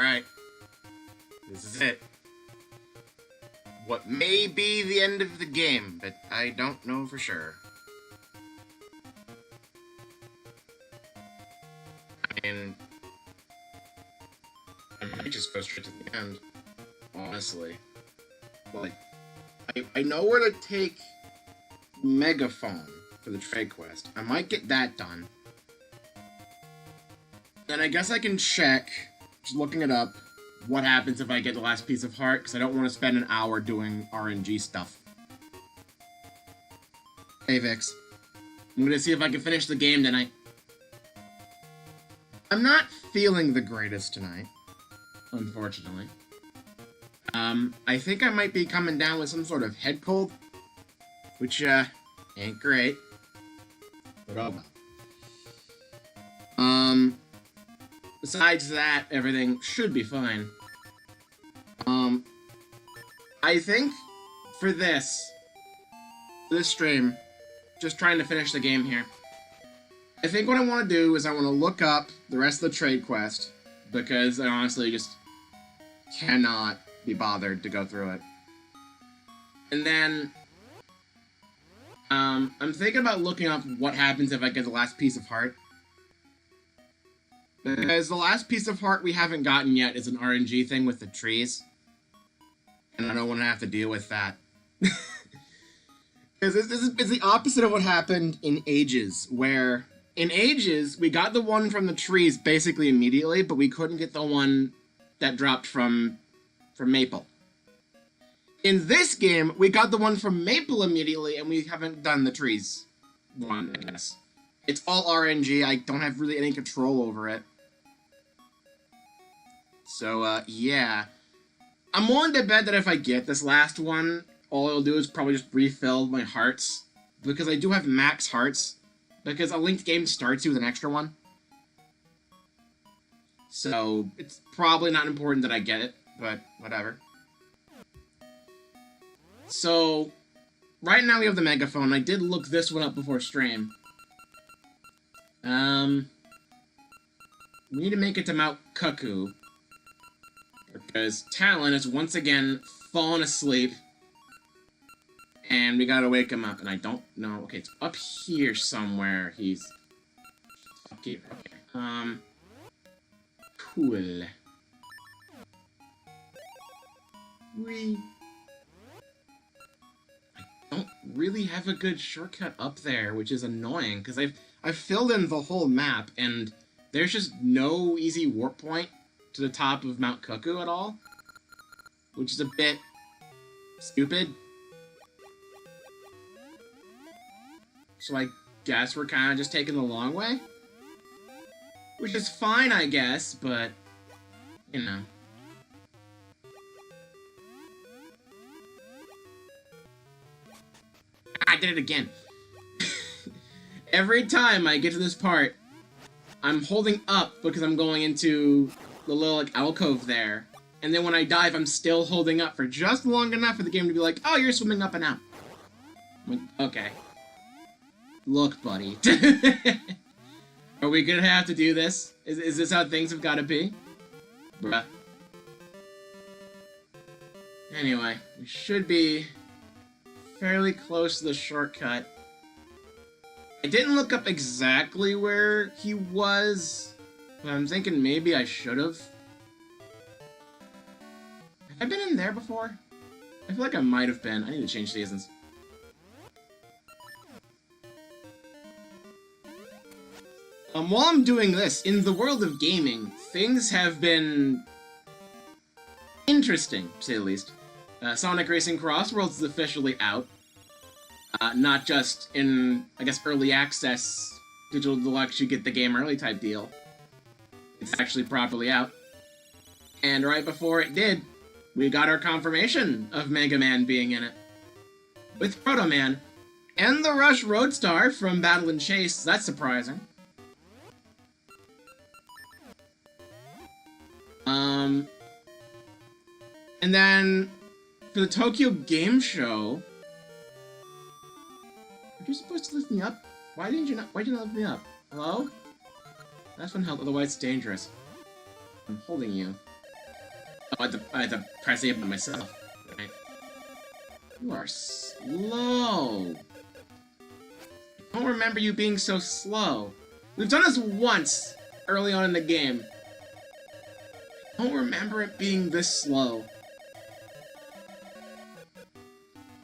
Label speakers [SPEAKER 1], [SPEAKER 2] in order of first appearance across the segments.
[SPEAKER 1] Alright. This is it. What may be the end of the game, but I don't know for sure. I mean, I might just go straight to the end, honestly. Like, I know where to take Megaphone for the trade quest. I might get that done. Then I guess I can check, just looking it up, what happens if I get the last piece of heart, because I don't want to spend an hour doing RNG stuff. Hey, Vix. I'm gonna see if I can finish the game tonight. I'm not feeling the greatest tonight, unfortunately. I think I might be coming down with some sort of head cold, which, ain't great. But oh well. Besides that, everything should be fine. I think for this stream, just trying to finish the game here, I think what I want to do is I want to look up the rest of the trade quest, because I honestly just cannot be bothered to go through it. And then, I'm thinking about looking up what happens if I get the last piece of heart. Because the last piece of heart we haven't gotten yet is an RNG thing with the trees. And I don't want to have to deal with that. Because it's the opposite of what happened in Ages, where in Ages, we got the one from the trees basically immediately, but we couldn't get the one that dropped from Maple. In this game, we got the one from Maple immediately, and we haven't done the trees one, I guess. It's all RNG, I don't have really any control over it. So, yeah. I'm willing to bet that if I get this last one, all it'll do is probably just refill my hearts. Because I do have max hearts. Because a linked game starts you with an extra one. So, it's probably not important that I get it, but whatever. So, right now we have the Megaphone. I did look this one up before stream. We need to make it to Mount Cuckoo. Because Talon has once again fallen asleep. And we gotta wake him up. And I don't know. Okay, it's up here somewhere. He's up here. Okay. Cool. We don't really have a good shortcut up there, which is annoying, because I've filled in the whole map, and there's just no easy warp point to the top of Mount Cuckoo at all, which is a bit stupid. So I guess we're kind of just taking the long way, which is fine, I guess, but, you know. I did it again. Every time I get to this part, I'm holding up because I'm going into the little, like, alcove there. And then when I dive, I'm still holding up for just long enough for the game to be like, oh, you're swimming up and out. I'm like, okay. Look, buddy. Are we gonna have to do this? Is this how things have gotta be? Bruh. Anyway, we should be fairly close to the shortcut. I didn't look up exactly where he was, but I'm thinking maybe I should have. Have I been in there before? I feel like I might have been. I need to change seasons. While I'm doing this, in the world of gaming, things have been interesting, to say the least. Sonic Racing Cross Worlds is officially out. Not just in, I guess, early access, digital deluxe, you get the game early type deal. It's actually properly out. And right before it did, we got our confirmation of Mega Man being in it. With Proto Man. And the Rush Roadstar from Battle and Chase, that's surprising. And then, for the Tokyo Game Show... Are you supposed to lift me up? Why did you not lift me up? Hello? That's one help, otherwise it's dangerous. I'm holding you. Oh, I had to press A by myself. Right. You are slow. I don't remember you being so slow. We've done this once early on in the game. I don't remember it being this slow.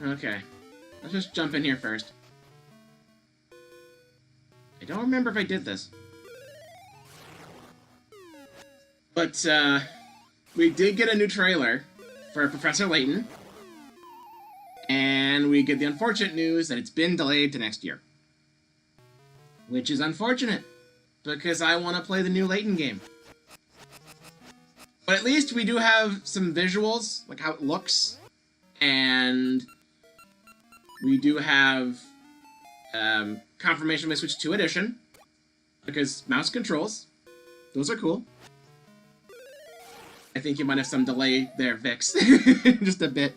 [SPEAKER 1] Okay. Let's just jump in here first. I don't remember if I did this. But, we did get a new trailer for Professor Layton. And we get the unfortunate news that it's been delayed to next year. Which is unfortunate, because I want to play the new Layton game. But at least we do have some visuals, like how it looks. And we do have confirmation we switched to Edition, because mouse controls. Those are cool. I think you might have some delay there, Vix. Just a bit.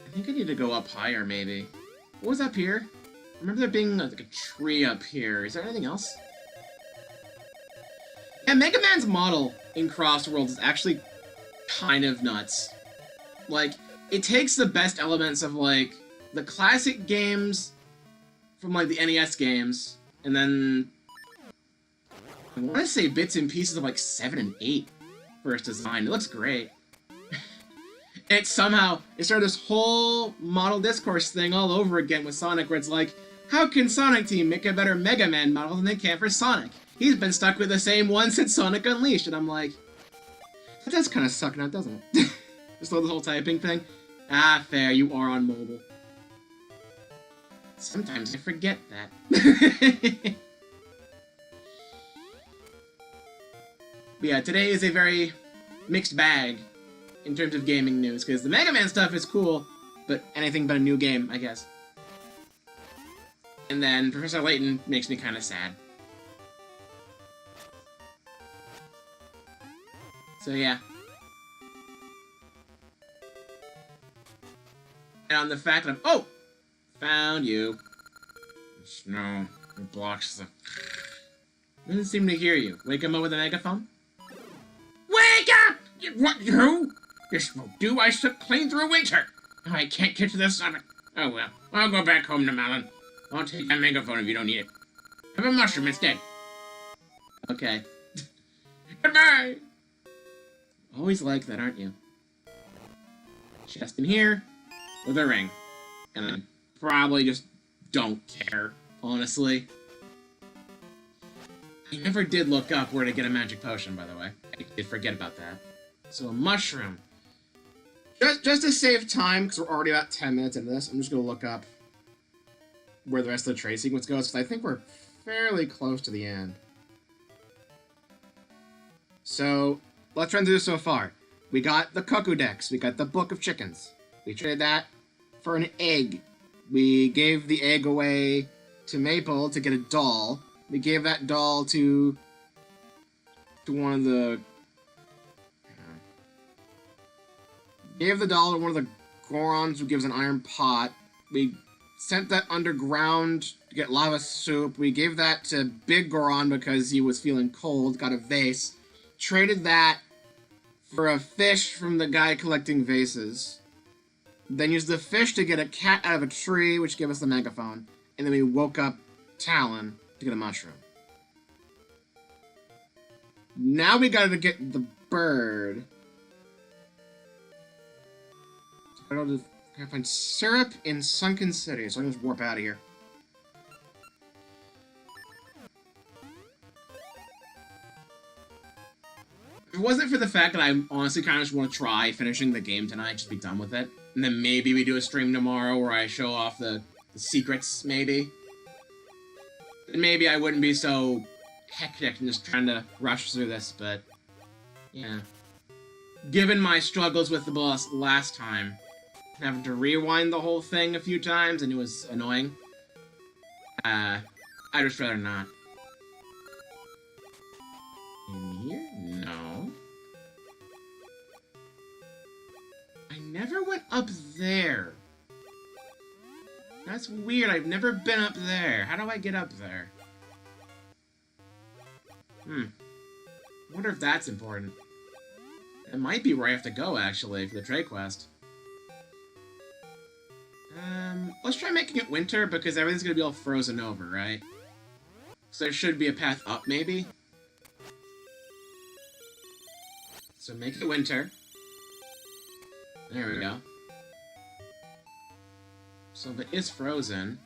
[SPEAKER 1] I think I need to go up higher, maybe. What was up here? I remember there being like a tree up here. Is there anything else? Yeah, Mega Man's model in Cross Worlds is actually kind of nuts. Like, it takes the best elements of, like, the classic games from, like, the NES games, and then I want to say bits and pieces of, like, 7 and 8 for its design. It looks great. It somehow, it started this whole model discourse thing all over again with Sonic, where it's like, how can Sonic Team make a better Mega Man model than they can for Sonic? He's been stuck with the same one since Sonic Unleashed, and I'm like, that does kind of suck now, doesn't it? Just the whole typing thing. Ah, fair, you are on mobile. Sometimes I forget that. But yeah, today is a very mixed bag in terms of gaming news, because the Mega Man stuff is cool, but anything but a new game, I guess. And then Professor Layton makes me kind of sad. So yeah. And on the fact that oh! Found you. No, it blocks the... Doesn't seem to hear you. Wake him up with a megaphone? Wake up! What, you? This will do. I slept clean through winter. I can't get to the summit. Oh well, I'll go back home to Malin. I'll take that megaphone if you don't need it. Have a mushroom instead. Okay. Goodbye! Always like that, aren't you? Chest in here with a ring. And I probably just don't care, honestly. I never did look up where to get a magic potion, by the way. I did forget about that. So a mushroom. Just to save time, because we're already about 10 minutes into this, I'm just going to look up where the rest of the trade sequence goes, because I think we're fairly close to the end. So, let's run through this so far. We got the Cuckoo Dex. We got the Book of Chickens. We traded that for an egg. We gave the egg away to Maple to get a doll. We gave that doll to one of the... Gave the doll to one of the Gorons who gives an iron pot. We sent that underground to get lava soup. We gave that to Big Goron because he was feeling cold, got a vase. Traded that for a fish from the guy collecting vases. Then used the fish to get a cat out of a tree, which gave us the megaphone. And then we woke up Talon to get a mushroom. Now we gotta get the bird. I gotta find syrup in Sunken City, so I can just warp out of here. If it wasn't for the fact that I honestly kind of just want to try finishing the game tonight, just be done with it. And then maybe we do a stream tomorrow where I show off the secrets, maybe. Then maybe I wouldn't be so hectic and just trying to rush through this, but... yeah. Given my struggles with the boss last time, having to rewind the whole thing a few times, and it was annoying. I'd just rather not. In here? No. I never went up there. That's weird, I've never been up there. How do I get up there? I wonder if that's important. It might be where I have to go, actually, for the trade quest. Let's try making it winter, because everything's gonna be all frozen over, right? So there should be a path up, maybe? So make it winter. There we go. So if it is frozen...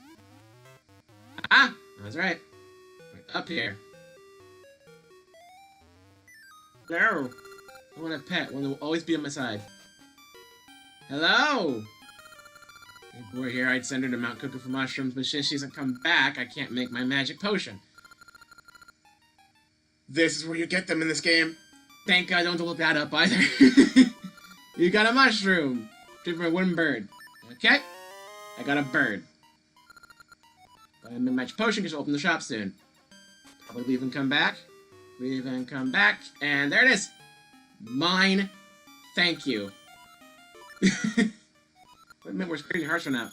[SPEAKER 1] Ah! That's right. Up here. No! I want a pet. One that will always be on my side. Hello! If we were here, I'd send her to Mount Cuckoo for mushrooms, but since she hasn't come back, I can't make my magic potion. This is where you get them in this game. Thank God I don't have to look that up either. You got a mushroom. Different wooden bird. Okay? I got a bird. Gonna make magic potion because she'll open the shop soon. Probably leave and come back. Leave and come back. And there it is. Mine. Thank you. Wait a minute, where's Crazy Hearts from now?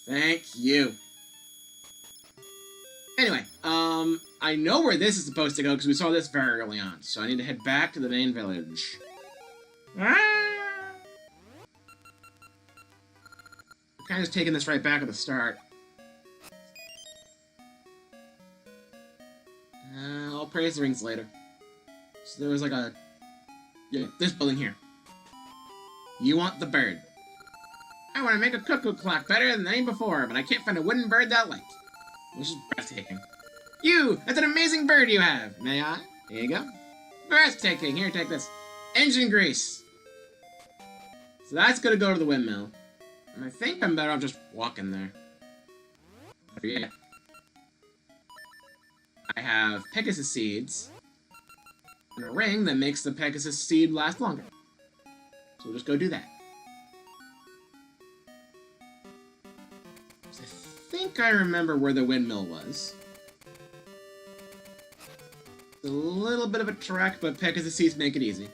[SPEAKER 1] Thank you. Anyway, I know where this is supposed to go because we saw this very early on. So I need to head back to the main village. Ah! I'm kind of just taking this right back at the start. I'll praise the rings later. So there was like a... Yeah, this building here. You want the bird. I want to make a cuckoo clock better than any before, but I can't find a wooden bird that I like. Which is breathtaking. You! That's an amazing bird you have! May I? Here you go. Breathtaking. Here, take this. Engine grease. So that's gonna go to the windmill. And I think I'm better off just walking there. Better yet. I have Pegasus seeds. And a ring that makes the Pegasus seed last longer. So we'll just go do that. I think I remember where the windmill was. It's a little bit of a trek, but Pegasus seeds make it easy.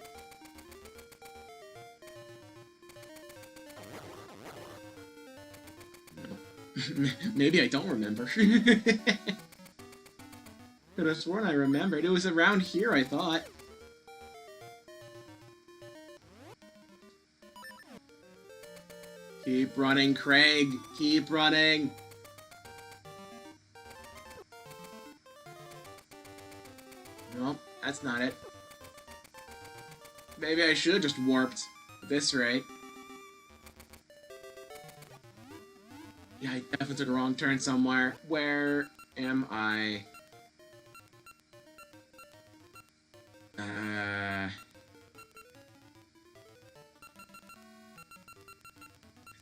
[SPEAKER 1] Maybe I don't remember. Could have sworn I remembered. It was around here, I thought. Keep running, Craig. Keep running. Nope, that's not it. Maybe I should have just warped at this rate. Yeah, I definitely took a wrong turn somewhere. Where am I? I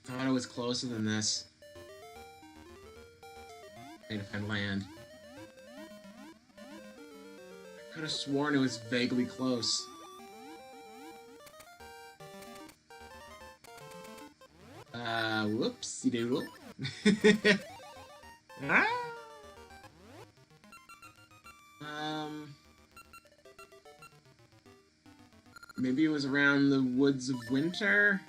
[SPEAKER 1] thought I was closer than this. I need to find land. I could have sworn it was vaguely close. Whoopsie doodle. Ah? Maybe it was around the Woods of Winter?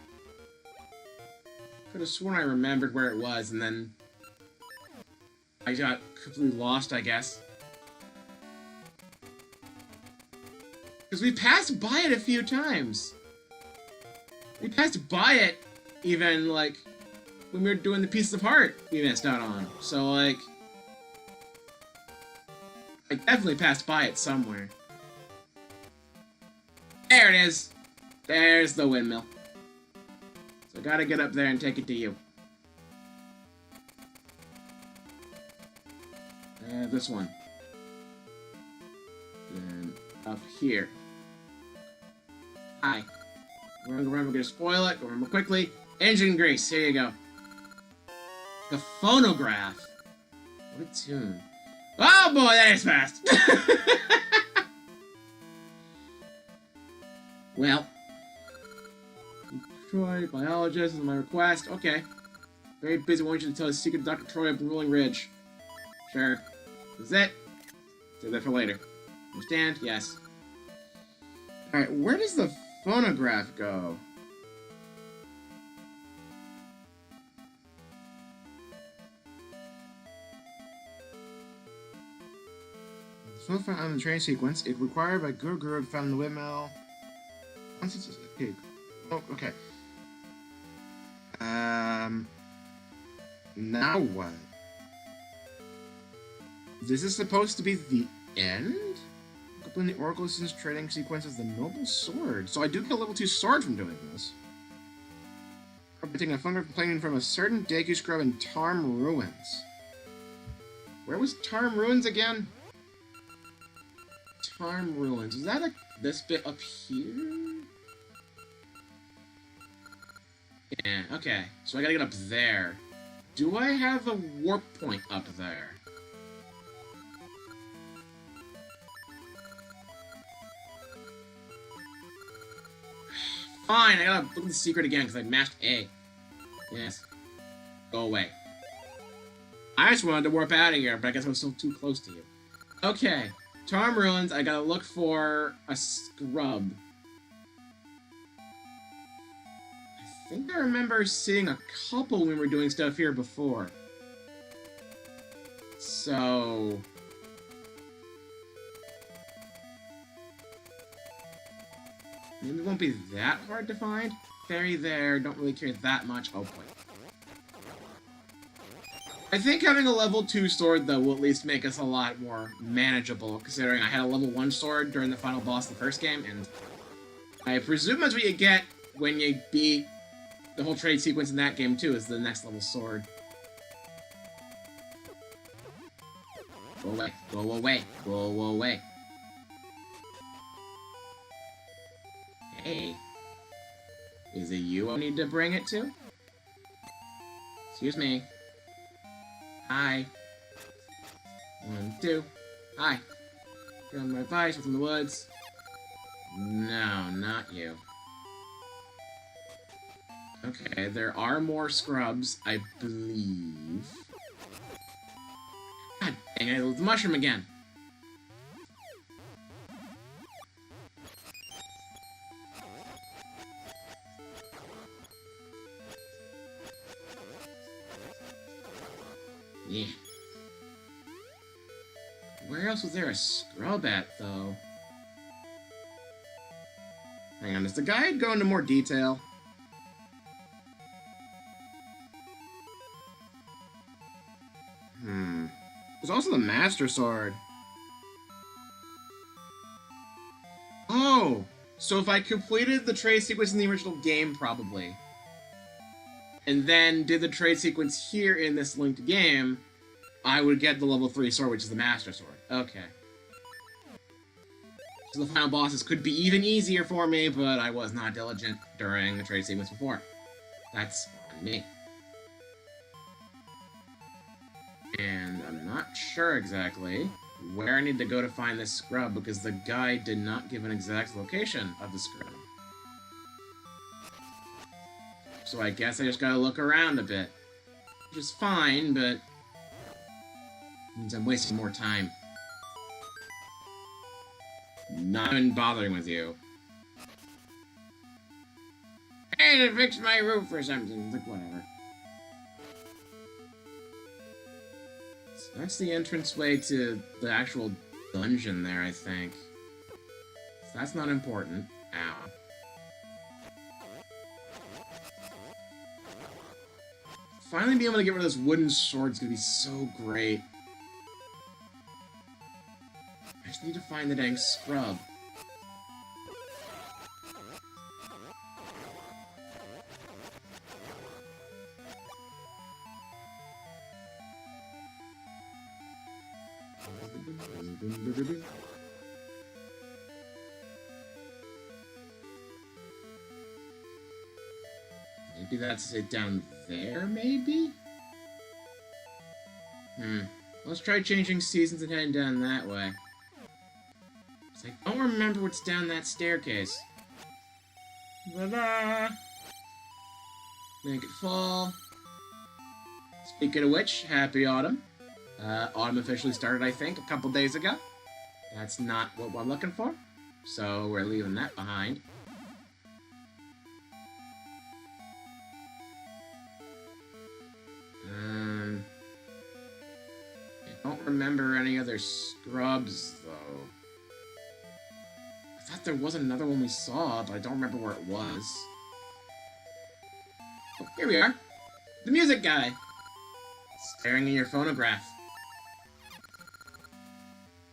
[SPEAKER 1] Could have sworn I remembered where it was, and then I got completely lost, I guess. Because we passed by it a few times. We passed by it, even, like, when we were doing the Pieces of Heart we missed out on. So, like, I definitely passed by it somewhere. There it is! There's the windmill. So I gotta get up there and take it to you. This one. Then up here. Hi. Remember, we're gonna spoil it. Go remember quickly. Engine grease. Here you go. The phonograph. What a tune. Oh boy, that is fast. Well. Troy, biologist, is my request. Okay. Very busy. Want you to tell the secret Dr. Troy up the Rolling Ridge. Sure. Is it? Save that for later. Understand? Yes. Alright, where does the phonograph go? not found on the train sequence. It required by Guru found in the windmill. Okay. Oh, okay. Now what? This is supposed to be the end? Completing the Oracle Assistance trading sequence of the Noble Sword. So I do get a level 2 sword from doing this. I'm taking a thunder complaining from a certain Deku Scrub in Tarm Ruins. Where was Tarm Ruins again? Tarm Ruins. Is that this bit up here? Yeah, okay. So I gotta get up there. Do I have a warp point up there? Fine, I gotta look at the secret again because I mashed A. Yes. Go away. I just wanted to warp out of here, but I guess I was still too close to you. Okay. Tarm Ruins, I gotta look for a scrub. I think I remember seeing a couple when we were doing stuff here before. So... maybe it won't be that hard to find. Fairy there, don't really care that much. Oh boy. I think having a level 2 sword, though, will at least make us a lot more manageable, considering I had a level 1 sword during the final boss of the first game, and I presume that's what you get when you beat the whole trade sequence in that game, too, is the next level sword. Go away, go away, go away. Hey. Is it you I need to bring it to? Excuse me. Hi. 1, 2. Hi. You're on my advice within the woods. No, not you. Okay, there are more scrubs, I believe. God dang it, the mushroom again. Yeah. Where else was there a scrub at, though? Hang on, does the guide go into more detail? There's also the Master Sword. Oh! So if I completed the trade sequence in the original game, probably, and then did the trade sequence here in this linked game, I would get the level 3 sword, which is the Master Sword. Okay. So the final bosses could be even easier for me, but I was not diligent during the trade sequence before. That's on me. And I'm not sure exactly where I need to go to find this scrub, because the guide did not give an exact location of the scrub. So I guess I just gotta look around a bit. Which is fine, but means I'm wasting more time. Not even bothering with you. Hey, to fix my roof or something. Like, whatever. So that's the entranceway to the actual dungeon there, I think. So that's not important. Ow. Finally being able to get rid of this wooden sword is gonna be so great. I just need to find the dang scrub. Maybe that's it down there, maybe? Let's try changing seasons and heading down that way. I don't remember what's down that staircase. Ta-da! Make it fall. Speaking of which, happy autumn. Autumn officially started, I think, a couple days ago. That's not what I'm looking for, so we're leaving that behind. Don't remember any other scrubs, though. I thought there was another one we saw, but I don't remember where it was. Oh, here we are. The music guy. Staring in your phonograph.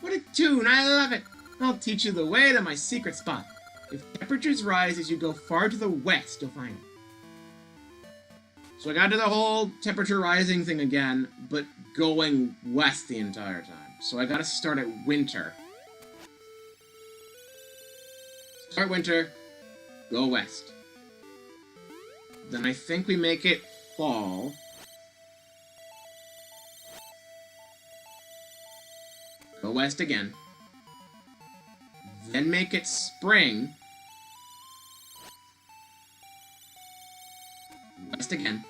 [SPEAKER 1] What a tune! I love it! I'll teach you the way to my secret spot. If temperatures rise as you go far to the west, you'll find it. So I gotta do the whole temperature rising thing again, but going west the entire time. So I gotta start at winter. Start winter, go west. Then I think we make it fall. Go west again. Then make it spring. West again.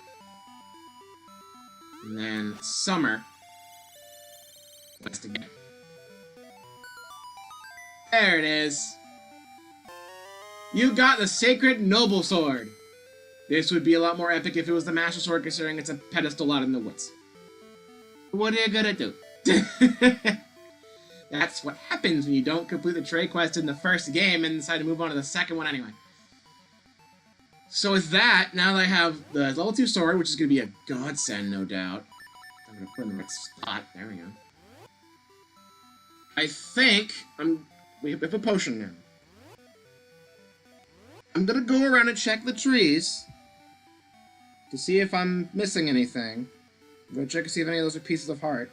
[SPEAKER 1] And then summer. West again. There it is. You got the Sacred Noble Sword. This would be a lot more epic if it was the Master Sword, considering it's a pedestal out in the woods. What are you gonna do? That's what happens when you don't complete the trade quest in the first game and decide to move on to the second one anyway. So with that, now that I have the level 2 sword, which is going to be a godsend, no doubt. I'm going to put it in the right spot. There we go. I think we have a potion now. I'm going to go around and check the trees to see if I'm missing anything. I'm going to check to see if any of those are pieces of heart.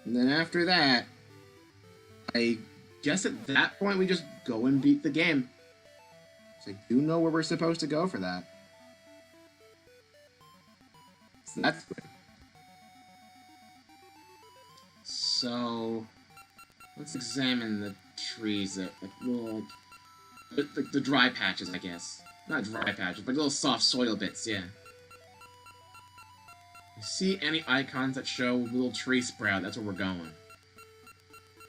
[SPEAKER 1] And then after that, I guess at that point we just go and beat the game. So I do know where we're supposed to go for that. So that's good. So let's examine the trees, the dry patches, I guess. Not dry patches, but little soft soil bits, yeah. You see any icons that show little tree sprout, that's where we're going.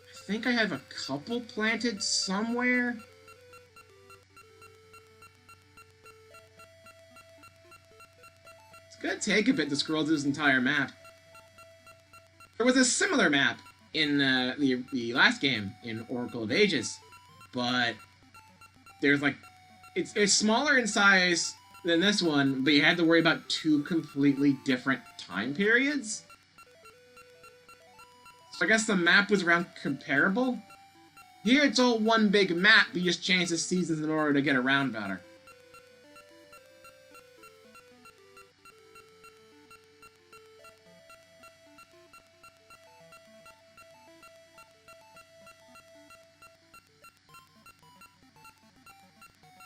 [SPEAKER 1] I think I have a couple planted somewhere. It's gonna take a bit to scroll through this entire map. There was a similar map in the last game, in Oracle of Ages, but there's like, it's smaller in size than this one, but you had to worry about 2 completely different time periods. So I guess the map was around comparable. Here it's all one big map, but you just change the seasons in order to get around better.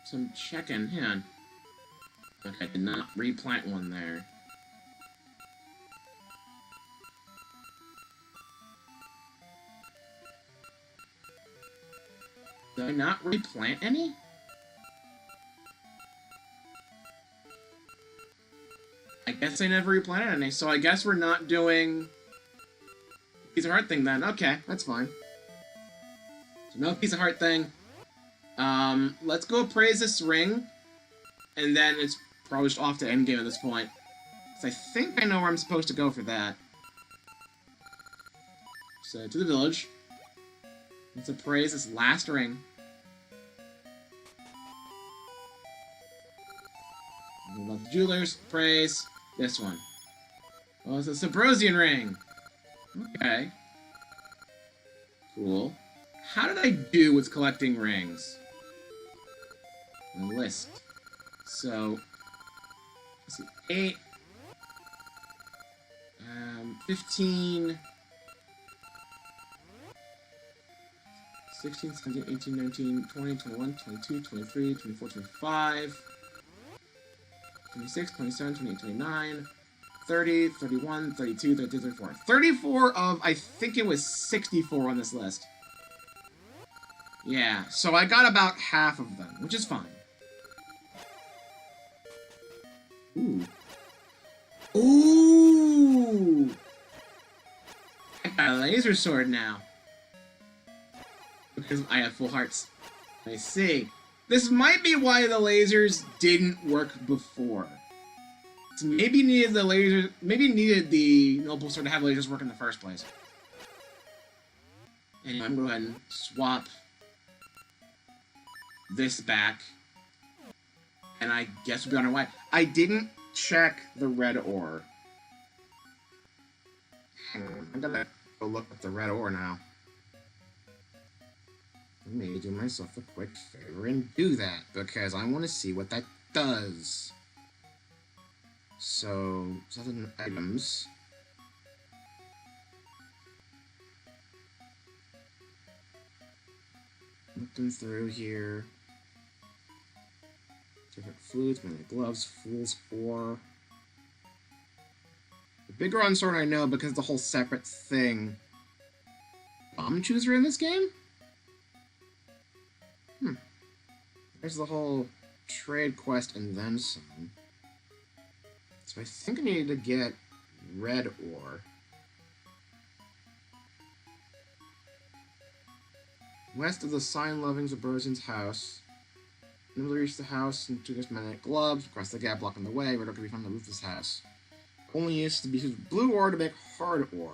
[SPEAKER 1] So I'm checking, hang on. Okay, I did not replant one there. Did I not replant any? I guess I never replanted any, so I guess we're not doing piece of heart thing then. Okay, that's fine. So no piece of heart thing. Let's go appraise this ring, and then it's probably just off to endgame at this point. Because I think I know where I'm supposed to go for that. So, to the village. Let's appraise this last ring. About the jewelers, appraise this one. Oh, it's a Sabrosian ring. Okay. Cool. How did I do with collecting rings? My list. So, let's see, 8, 15, 16, 17, 18, 19, 20, 21, 22, 23, 24, 25, 26, 27, 28, 29, 30, 31, 32, 33, 34. 34 of, I think it was 64 on this list. Yeah, so I got about half of them, which is fine. Ooh. Ooh! I got a laser sword now. Because I have full hearts. I see. This might be why the lasers didn't work before. So maybe needed the lasers. Maybe needed the noble sword to have lasers work in the first place. Anyway, I'm gonna go ahead and swap this back, and I guess we'll be on our way. I didn't check the red ore. Hang on, I'm gonna go look at the red ore now. I may do myself a quick favor and do that, because I want to see what that does. So, other items. Looking through here. Different flutes, many gloves, fool's ore. The big run sword I know because the whole separate thing. Bomb chooser in this game? There's the whole trade quest and then some. So I think I need to get red ore. West of the sign-loving Zabrosian's house. Never reach the house and took us magnetic gloves. Across the gap blocking the way. Red ore can be found on the roof of this house. Only used to be used blue ore to make hard ore.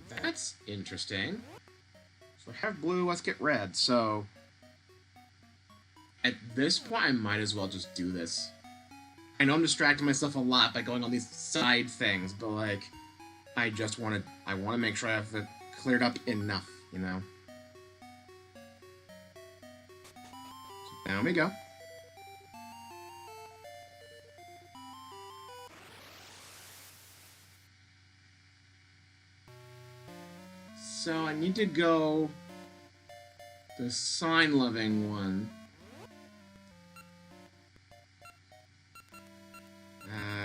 [SPEAKER 1] That's interesting. So I have blue, let's get red, so... At this point, I might as well just do this. I know I'm distracting myself a lot by going on these side things, but, like, I want to make sure I have it cleared up enough, you know? So down we go. So I need to go the sign-loving one.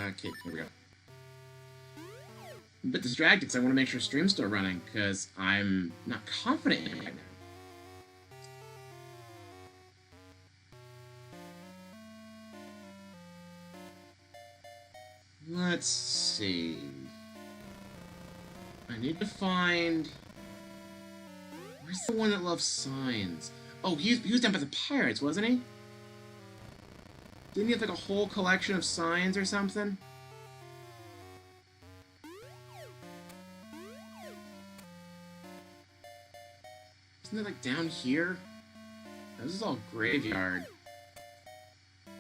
[SPEAKER 1] Okay, here we go. I'm a bit distracted because I want to make sure stream's still running because I'm not confident in it right now. Let's see. I need to find... Where's the one that loves signs? Oh, he was down by the pirates, wasn't he? Didn't he have like a whole collection of signs or something? Isn't it like down here? This is all graveyard. I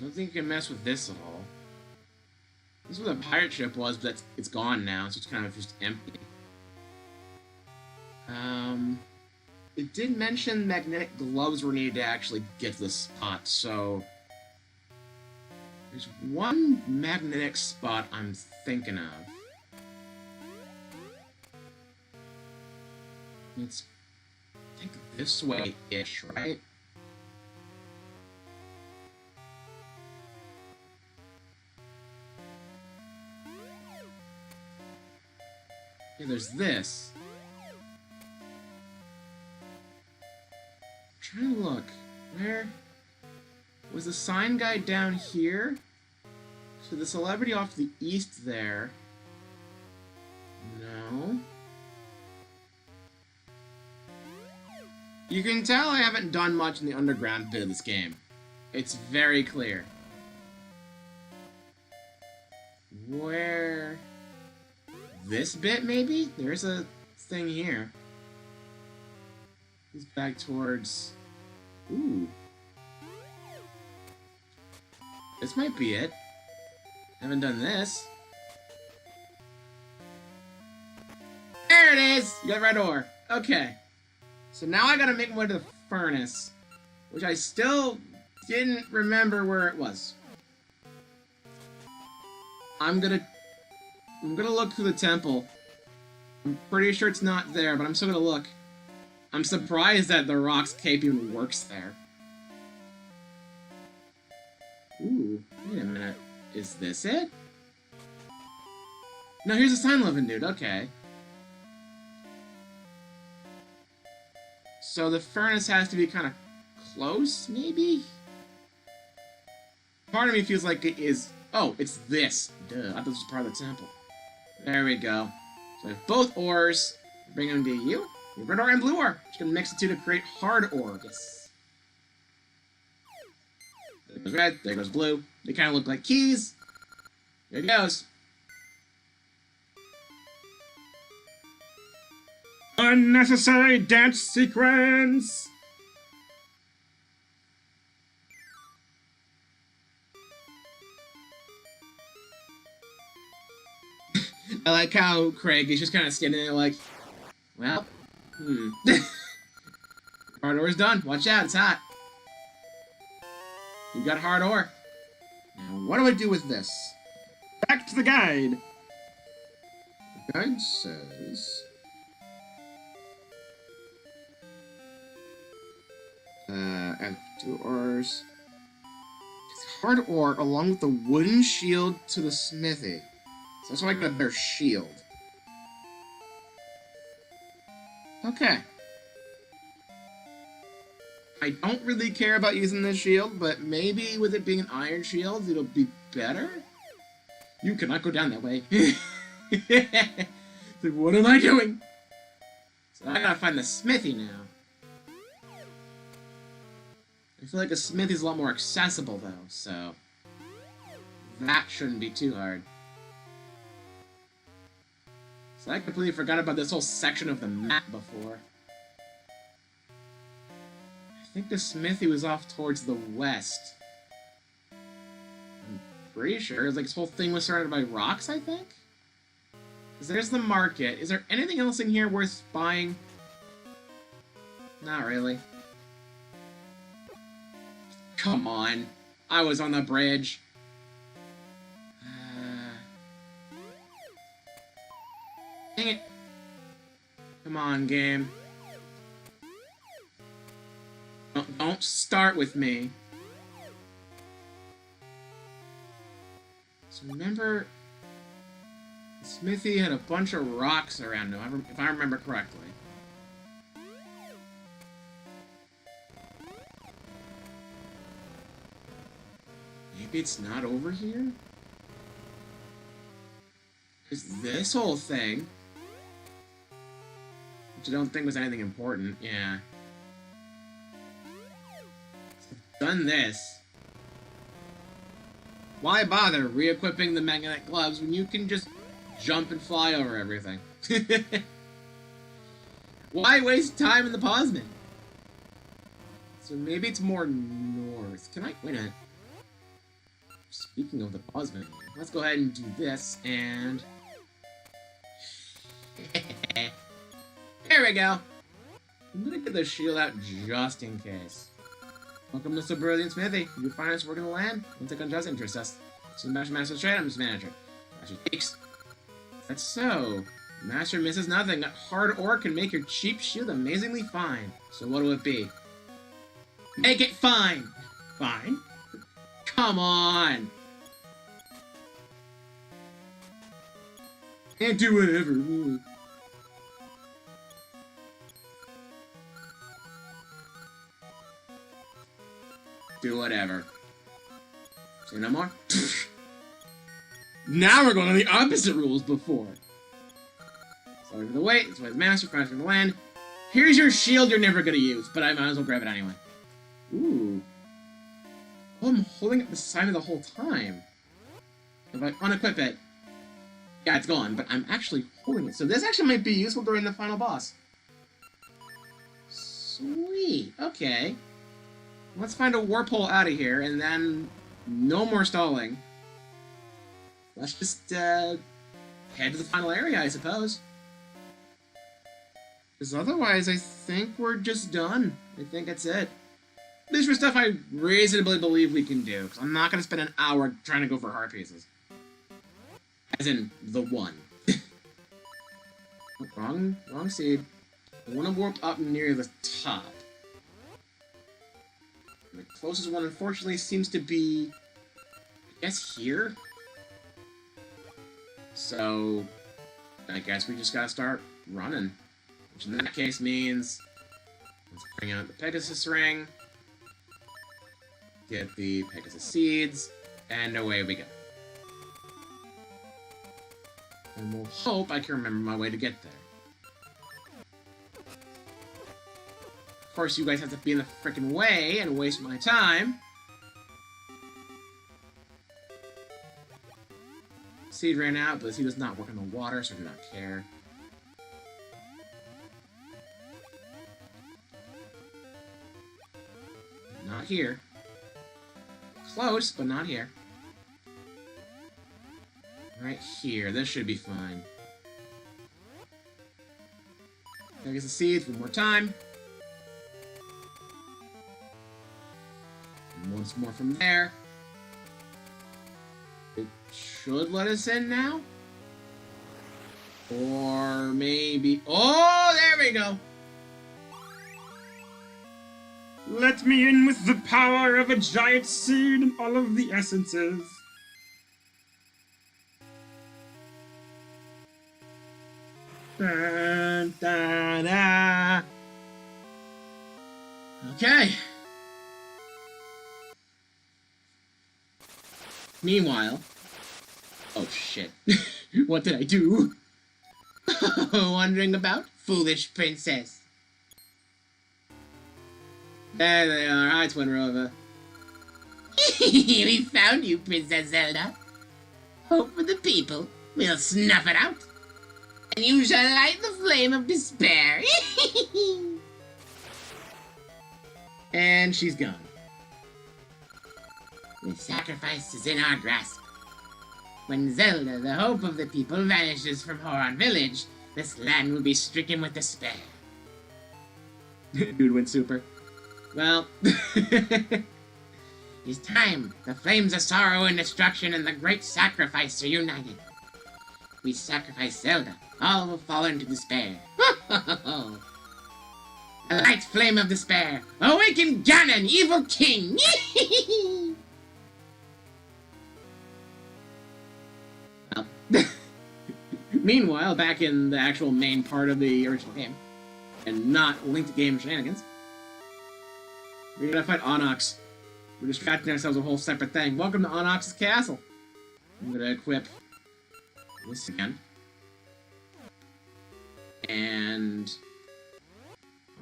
[SPEAKER 1] don't think you can mess with this at all. This is where the pirate ship was, but it's gone now, so it's kind of just empty. It did mention magnetic gloves were needed to actually get to the spot, so... There's one magnetic spot I'm thinking of. It's, I think, this way-ish, right? Yeah, there's this. I'm trying to look. Where? Was the sign guy down here? So the celebrity off to the east there. No. You can tell I haven't done much in the underground bit of this game. It's very clear. Where... This bit, maybe? There's a thing here. He's back towards... Ooh. This might be it. Haven't done this. There it is! You got red ore. Okay. So now I gotta make my way to the furnace. Which I still didn't remember where it was. I'm gonna look through the temple. I'm pretty sure it's not there, but I'm still gonna look. I'm surprised that the Rock's Cape even works there. Ooh, wait a minute. Is this it? No, here's a sign-loving dude, okay. So the furnace has to be kind of close, maybe? Part of me feels like it is... Oh, it's this. Duh, I thought this was part of the temple. There we go. So I have both ores. Bring them to you. Red ore and blue ore. Just gonna mix the two to create hard ore. Yes. There goes red, there goes blue. They kind of look like keys. There it goes. Unnecessary dance sequence! I like how Craig is just kind of standing there like, well, hard ore's done. Watch out, it's hot. You got hard ore. Now, what do I do with this? Back to the guide. The guide says... add 2 ores. It's hard ore along with the wooden shield to the smithy. So that's why I got a better shield. Okay. I don't really care about using this shield, but maybe with it being an iron shield, it'll be better? You cannot go down that way. So what am I doing? So I gotta find the smithy now. I feel like a smithy's a lot more accessible, though, so... that shouldn't be too hard. So I completely forgot about this whole section of the map before. I think the smithy was off towards the west. I'm pretty sure. Like, this whole thing was surrounded by rocks, I think? Because there's the market. Is there anything else in here worth buying? Not really. Come on. I was on the bridge. Dang it. Come on, game. Don't start with me. So remember, the smithy had a bunch of rocks around him, if I remember correctly. Maybe it's not over here? Is this whole thing? Which I don't think was anything important, yeah. So I've done this. Why bother re-equipping the magnetic gloves when you can just jump and fly over everything? Why waste time in the pause menu? So maybe it's more north. Can I... wait a minute. Speaking of the pause menu, let's go ahead and do this, and... there we go! I'm gonna get the shield out just in case. Welcome to the Brilliant Smithy. You find us working the land? One thing does interest us. So Master Trade, I'm his manager. Master takes. That's so. Master misses nothing. That hard ore can make your cheap shield amazingly fine. So what will it be? Make it fine! Fine? Come on! Can't do whatever. Do whatever. Say no more? Now we're going on the opposite rules before. Sorry for the wait. It's why the master finds from the land. Here's your shield you're never going to use, but I might as well grab it anyway. Ooh. Oh, I'm holding it beside me the whole time. If I unequip it, yeah, it's gone, but I'm actually holding it. So this actually might be useful during the final boss. Sweet. Okay. Let's find a warp hole out of here, and then no more stalling. Let's just head to the final area, I suppose. Because otherwise, I think we're just done. I think that's it. At least for stuff I reasonably believe we can do. Because I'm not going to spend an hour trying to go for heart pieces. As in, the one. Oh, wrong seed. I want to warp up near the top. And the closest one, unfortunately, seems to be... I guess here? So... I guess we just gotta start running. Which in that case means... let's bring out the Pegasus ring. Get the Pegasus seeds. And away we go. And we'll hope I can remember my way to get there. course, you guys have to be in the frickin' way and waste my time. Seed ran out, but the seed does not work in the water, so I do not care. Not here. Close, but not here. Right here. This should be fine. There's the seeds one more time. And once more from there. It should let us in now. Or maybe... Oh, there we go!
[SPEAKER 2] Let me in with the power of a giant seed and all of the essences.
[SPEAKER 1] Dun, da, da. Okay. Meanwhile... Oh, shit. What did I do? Wondering about, foolish princess? There they are. Hi, Twin Rova. We found you, Princess Zelda. Hope for the people. We'll snuff it out. And you shall light the flame of despair. And she's gone. The sacrifice is in our grasp. When Zelda, the hope of the people, vanishes from Horon Village, this land will be stricken with despair. Dude went super. Well, it's time. The flames of sorrow and destruction and the great sacrifice are united. We sacrifice Zelda. All will fall into despair. The light flame of despair. Awaken Ganon, evil king. Well, meanwhile, back in the actual main part of the original game, and not linked game shenanigans, we're gonna fight Onyx. We're distracting ourselves with a whole separate thing. Welcome to Onyx's castle. I'm gonna equip this again. And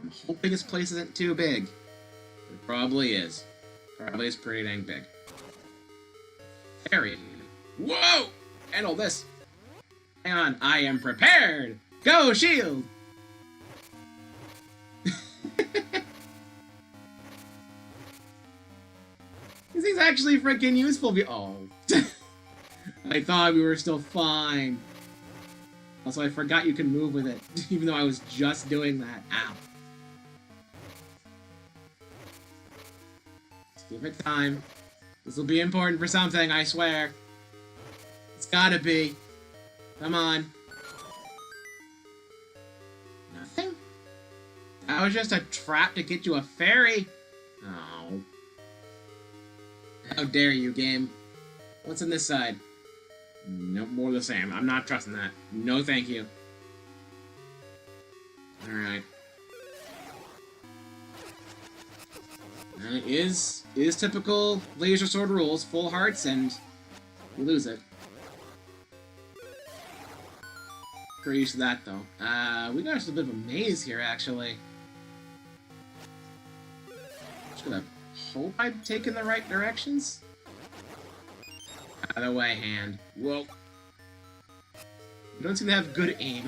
[SPEAKER 1] I'm hoping this place isn't too big. It probably is. Probably is pretty dang big. Very. Whoa! Handle this. Hang on, I am prepared! Go, shield! This thing's actually freaking useful. Oh. I thought we were still fine. Also, I forgot you can move with it, even though I was just doing that. Ow. Let's give it time. This will be important for something, I swear. It's gotta be. Come on. Nothing? That was just a trap to get you a fairy? Oh. How dare you, game. What's on this side? Nope, more of the same. I'm not trusting that. No thank you. Alright. Is typical Laser Sword rules. Full hearts and you lose it. Pretty used to that, though. We got just a bit of a maze here, actually. Just gonna hope I'm taking the right directions. Out of the way, hand. Whoa. You don't seem to have good aim.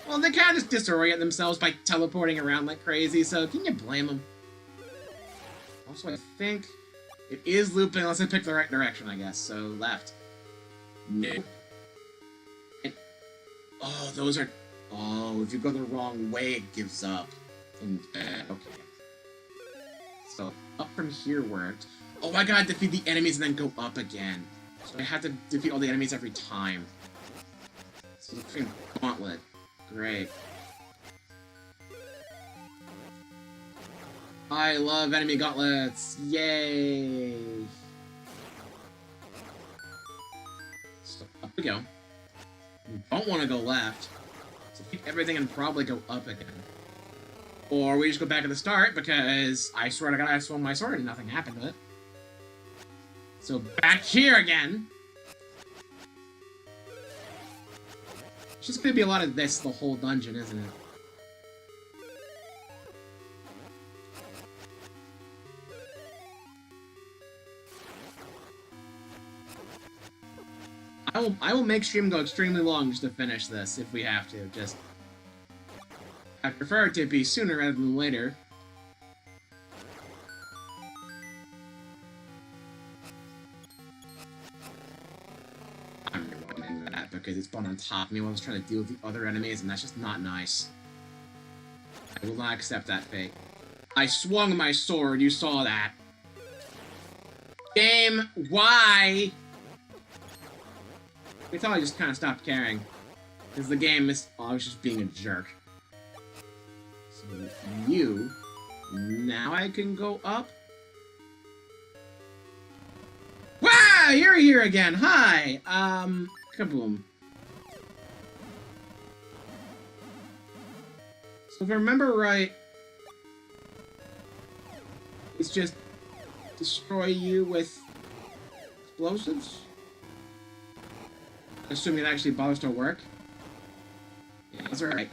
[SPEAKER 1] Well, they kind of just disorient themselves by teleporting around like crazy, so can you blame them? Also, I think it is looping unless I pick the right direction, I guess. So, left. No. And, oh, those are... Oh, if you go the wrong way, it gives up. And, okay. So, up from here worked. Oh my god, defeat the enemies and then go up again. So I have to defeat all the enemies every time. So the freaking gauntlet. Great. I love enemy gauntlets. Yay! So up we go. We don't want to go left. So keep everything and probably go up again. Or we just go back to the start because I swear to god I swung my sword and nothing happened to it. So back here again. It's just gonna be a lot of this the whole dungeon, isn't it? I will make stream go extremely long just to finish this if we have to. Just I prefer it to be sooner rather than later. I'm rewinding that because it spawned on top of me while I was trying to deal with the other enemies, and that's just not nice. I will not accept that fate. I swung my sword, you saw that. Game, why? I can tell I just kind of stopped caring. Because the game is... Oh, I was just being a jerk. So, you... Now I can go up? Wow! You're here again! Hi! Kaboom. So if I remember right... It's just... Destroy you with... explosives? Assuming it actually bothers to work. Yeah, that's right.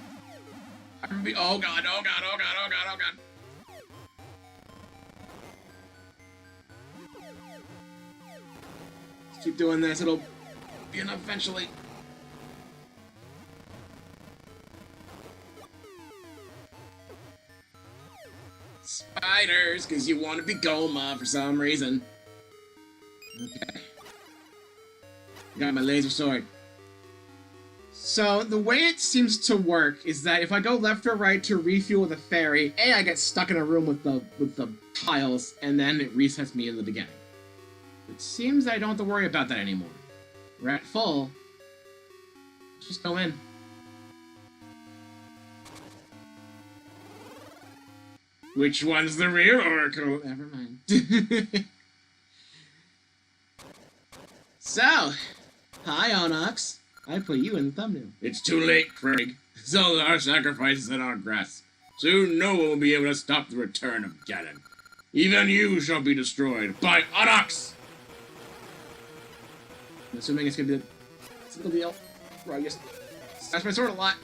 [SPEAKER 1] Oh god, oh god, oh god, oh god, oh god. Let's keep doing this, it'll be enough eventually. Spiders, because you want to be Goma for some reason. Okay. Got my laser sword. So, the way it seems to work is that if I go left or right to refuel the fairy, A, I get stuck in a room with the tiles, and then it resets me in the beginning. It seems I don't have to worry about that anymore. We're at full. Just go in. Which one's the real Oracle? Never mind. So... Hi, Onyx. I put you in the thumbnail. It's too late, Craig. Zelda, our sacrifice is at our grasp. Soon no one will be able to stop the return of Ganon. Even you shall be destroyed by Onyx! I'm assuming it's gonna be a single deal. Where I just slash my sword a lot.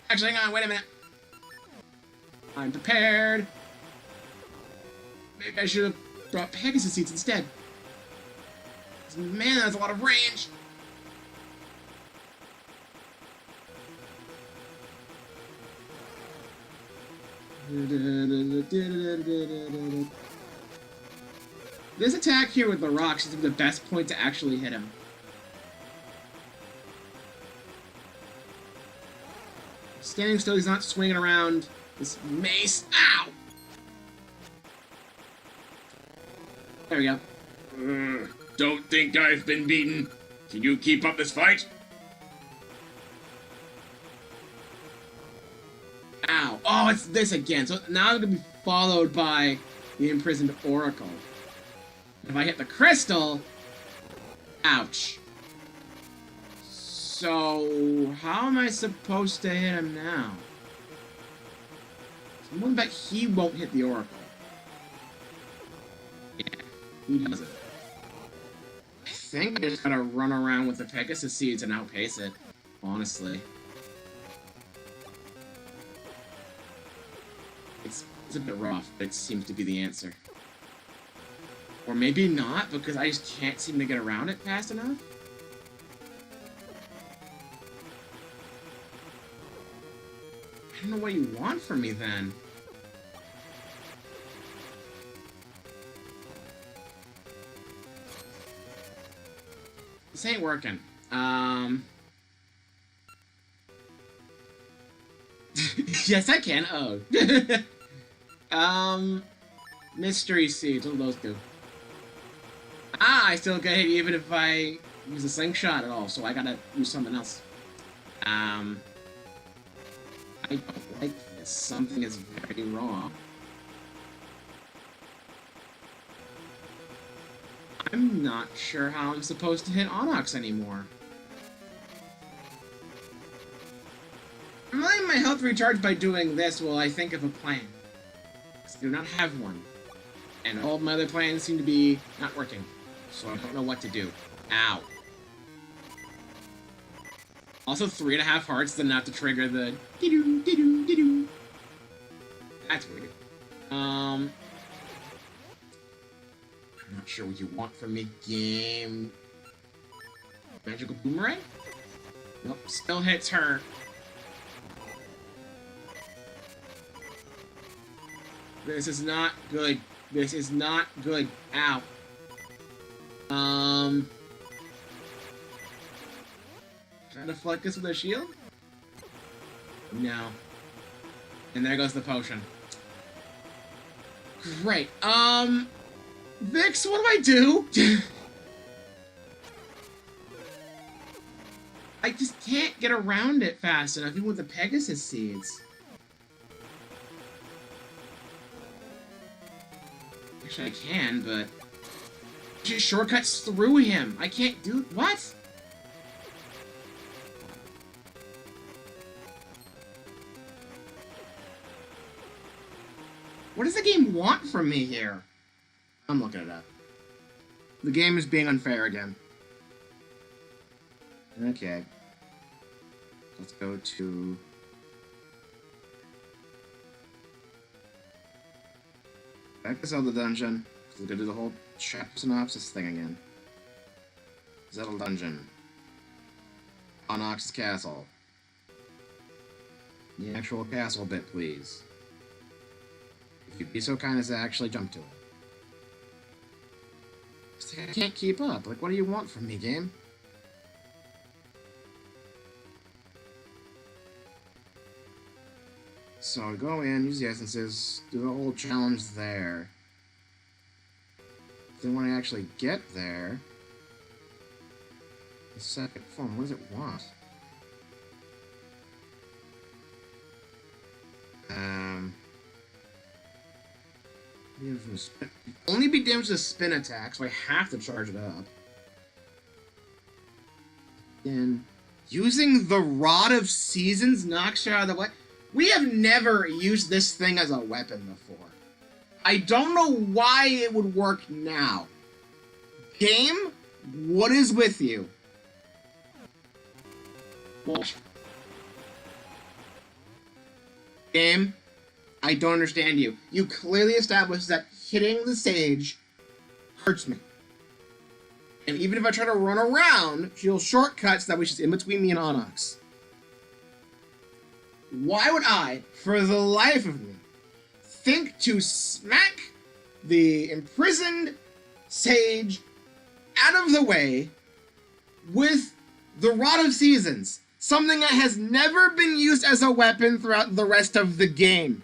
[SPEAKER 1] Actually, hang on, wait a minute. I'm prepared. Maybe I should have brought Pegasus seeds instead. Man, that's a lot of range! This attack here with the rocks is the best point to actually hit him. Standing still, he's not swinging around this mace. Ow! There we go. Don't think I've been beaten. Can you keep up this fight? Ow. Oh, it's this again. So now I'm going to be followed by the imprisoned Oracle. If I hit the crystal... Ouch. So, how am I supposed to hit him now? I'm willing to bet he won't hit the Oracle. Yeah, he doesn't. I think I just gotta run around with the Pegasus seeds and outpace it, honestly. It's a bit rough, but it seems to be the answer. Or maybe not, because I just can't seem to get around it fast enough. I don't know what you want from me, then. This ain't working. Yes, I can. Oh. Mystery seeds. What do those do? Ah, I still get hit even if I use a slingshot at all, so I gotta use something else. I don't like this. Something is very wrong. I'm not sure how I'm supposed to hit Onyx anymore. I'm letting my health recharge by doing this while I think of a plan. Because I do not have one. And all of my other plans seem to be not working. So I don't know what to do. Ow. Also 3.5 hearts, then not to trigger the dee-doo, dee-doo, dee-doo. That's weird. I'm not sure what you want from me, game. Magical boomerang? Nope, still hits her. This is not good. This is not good. Ow. Try to deflect this with a shield? No. And there goes the potion. Great. Vix, what do I do? I just can't get around it fast enough, even with the Pegasus seeds. Actually, I can, but... just shortcuts through him. I can't do... what? What does the game want from me here? I'm looking it up. The game is being unfair again. Okay. Let's go to... back to Zelda dungeon. We're gonna do the whole chapter synopsis thing again. Zelda dungeon. Onyx's castle. The actual castle bit, please. If you'd be so kind as to actually jump to it. I can't keep up. Like, what do you want from me, game? So go in, use the essences, do the whole challenge there. Then when I actually get there, the second form, what does it want? Only be damaged to spin attack, so I have to charge it up. Then, using the Rod of Seasons knocks you out of the way. We have never used this thing as a weapon before. I don't know why it would work now. Game, what is with you? Game, I don't understand you. You clearly established that hitting the sage hurts me. And even if I try to run around, she'll shortcuts that which is in between me and Onyx. Why would I, for the life of me, think to smack the imprisoned sage out of the way with the Rod of Seasons? Something that has never been used as a weapon throughout the rest of the game.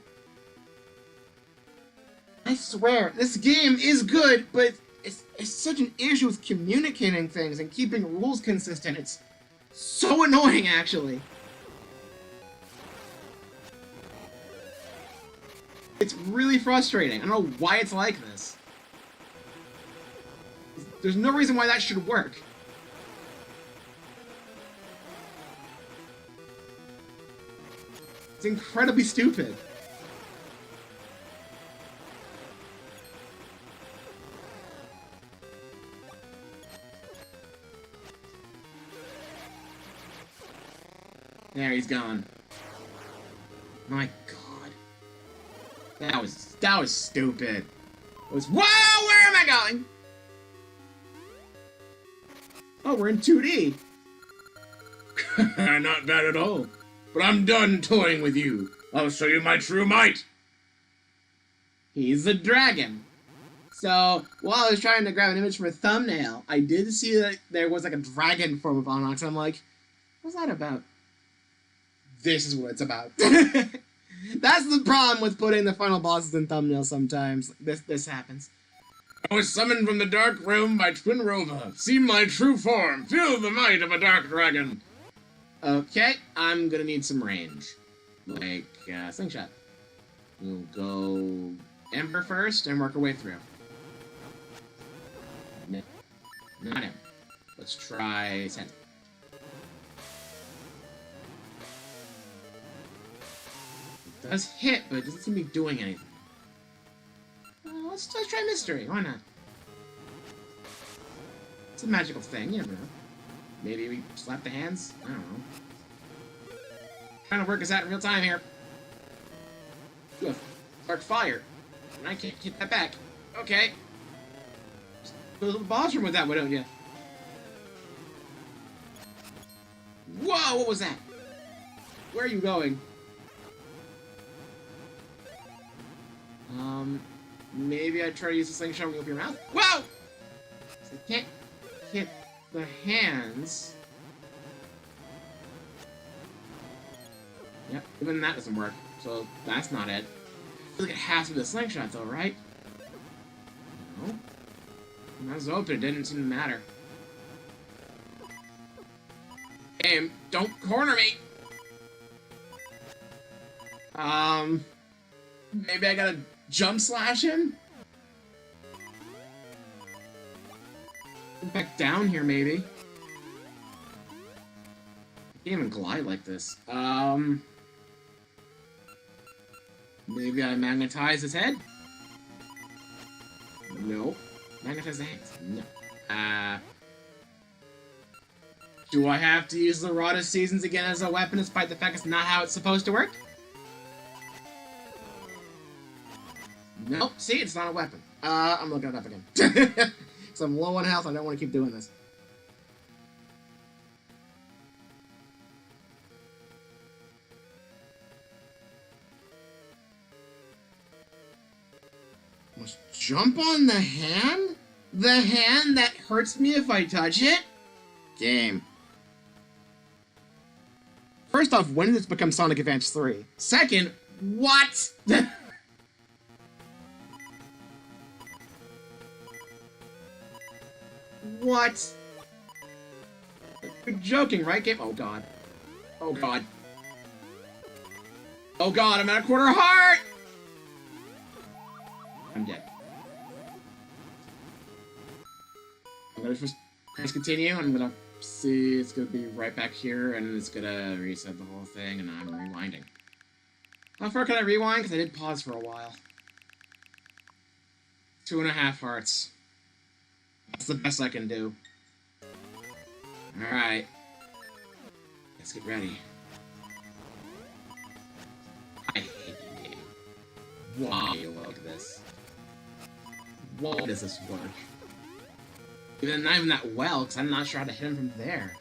[SPEAKER 1] I swear, this game is good, but it's such an issue with communicating things and keeping rules consistent. It's so annoying, actually. It's really frustrating. I don't know why it's like this. There's no reason why that should work. It's incredibly stupid. There, he's gone. My God. That was stupid. It was, whoa, where am I going? Oh, we're in 2D. Not bad at all. But I'm done toying with you. I'll show you my true might. He's a dragon. So, while I was trying to grab an image for a thumbnail, I did see that there was like a dragon form of Onyx, and I'm like, what's that about? This is what it's about. That's the problem with putting the final bosses in thumbnails sometimes. This happens. I was summoned from the dark realm by Twin Rova. See my true form. Feel the might of a dark dragon. Okay, I'm gonna need some range. Like, slingshot. We'll go Ember first and work our way through. No, not him. Let's try Sen. It does hit, but it doesn't seem to be doing anything. Let's try Mystery. Why not? It's a magical thing, you never know. Maybe we slap the hands? I don't know. Trying to work us out in real time here. You have dark fire. And I can't get that back. Okay. Just go to the boss room with that, why don't you? Whoa, what was that? Where are you going? Maybe I try to use the slingshot when you open your mouth? Whoa! So I can't hit the hands. Yep, even that doesn't work, so that's not it. I feel like it has to be the slingshot though, right? No. When I was open, it didn't seem to matter. Game, don't corner me! Maybe I gotta jump slash him? Back down here, maybe. I can't even glide like this. Maybe I magnetize his head? No. Magnetize the hands? No. Do I have to use the Rod of Seasons again as a weapon despite the fact it's not how it's supposed to work? Nope. See, it's not a weapon. I'm looking it up again. Because I'm low on health, I don't want to keep doing this. Must jump on the hand? The hand that hurts me if I touch it? Game. First off, when did this become Sonic Advance 3? Second, what? What? You're joking, right, game? Oh god. Oh god. Oh god, I'm at a quarter heart! I'm dead. I'm gonna just press continue, I'm gonna see, it's gonna be right back here, and it's gonna reset the whole thing, and I'm rewinding. How far can I rewind? Because I did pause for a while. 2.5 hearts. That's the best I can do. Alright. Let's get ready. I hate you, game. Why you like this? Why does this work? Even not even that well, because I'm not sure how to hit him from there.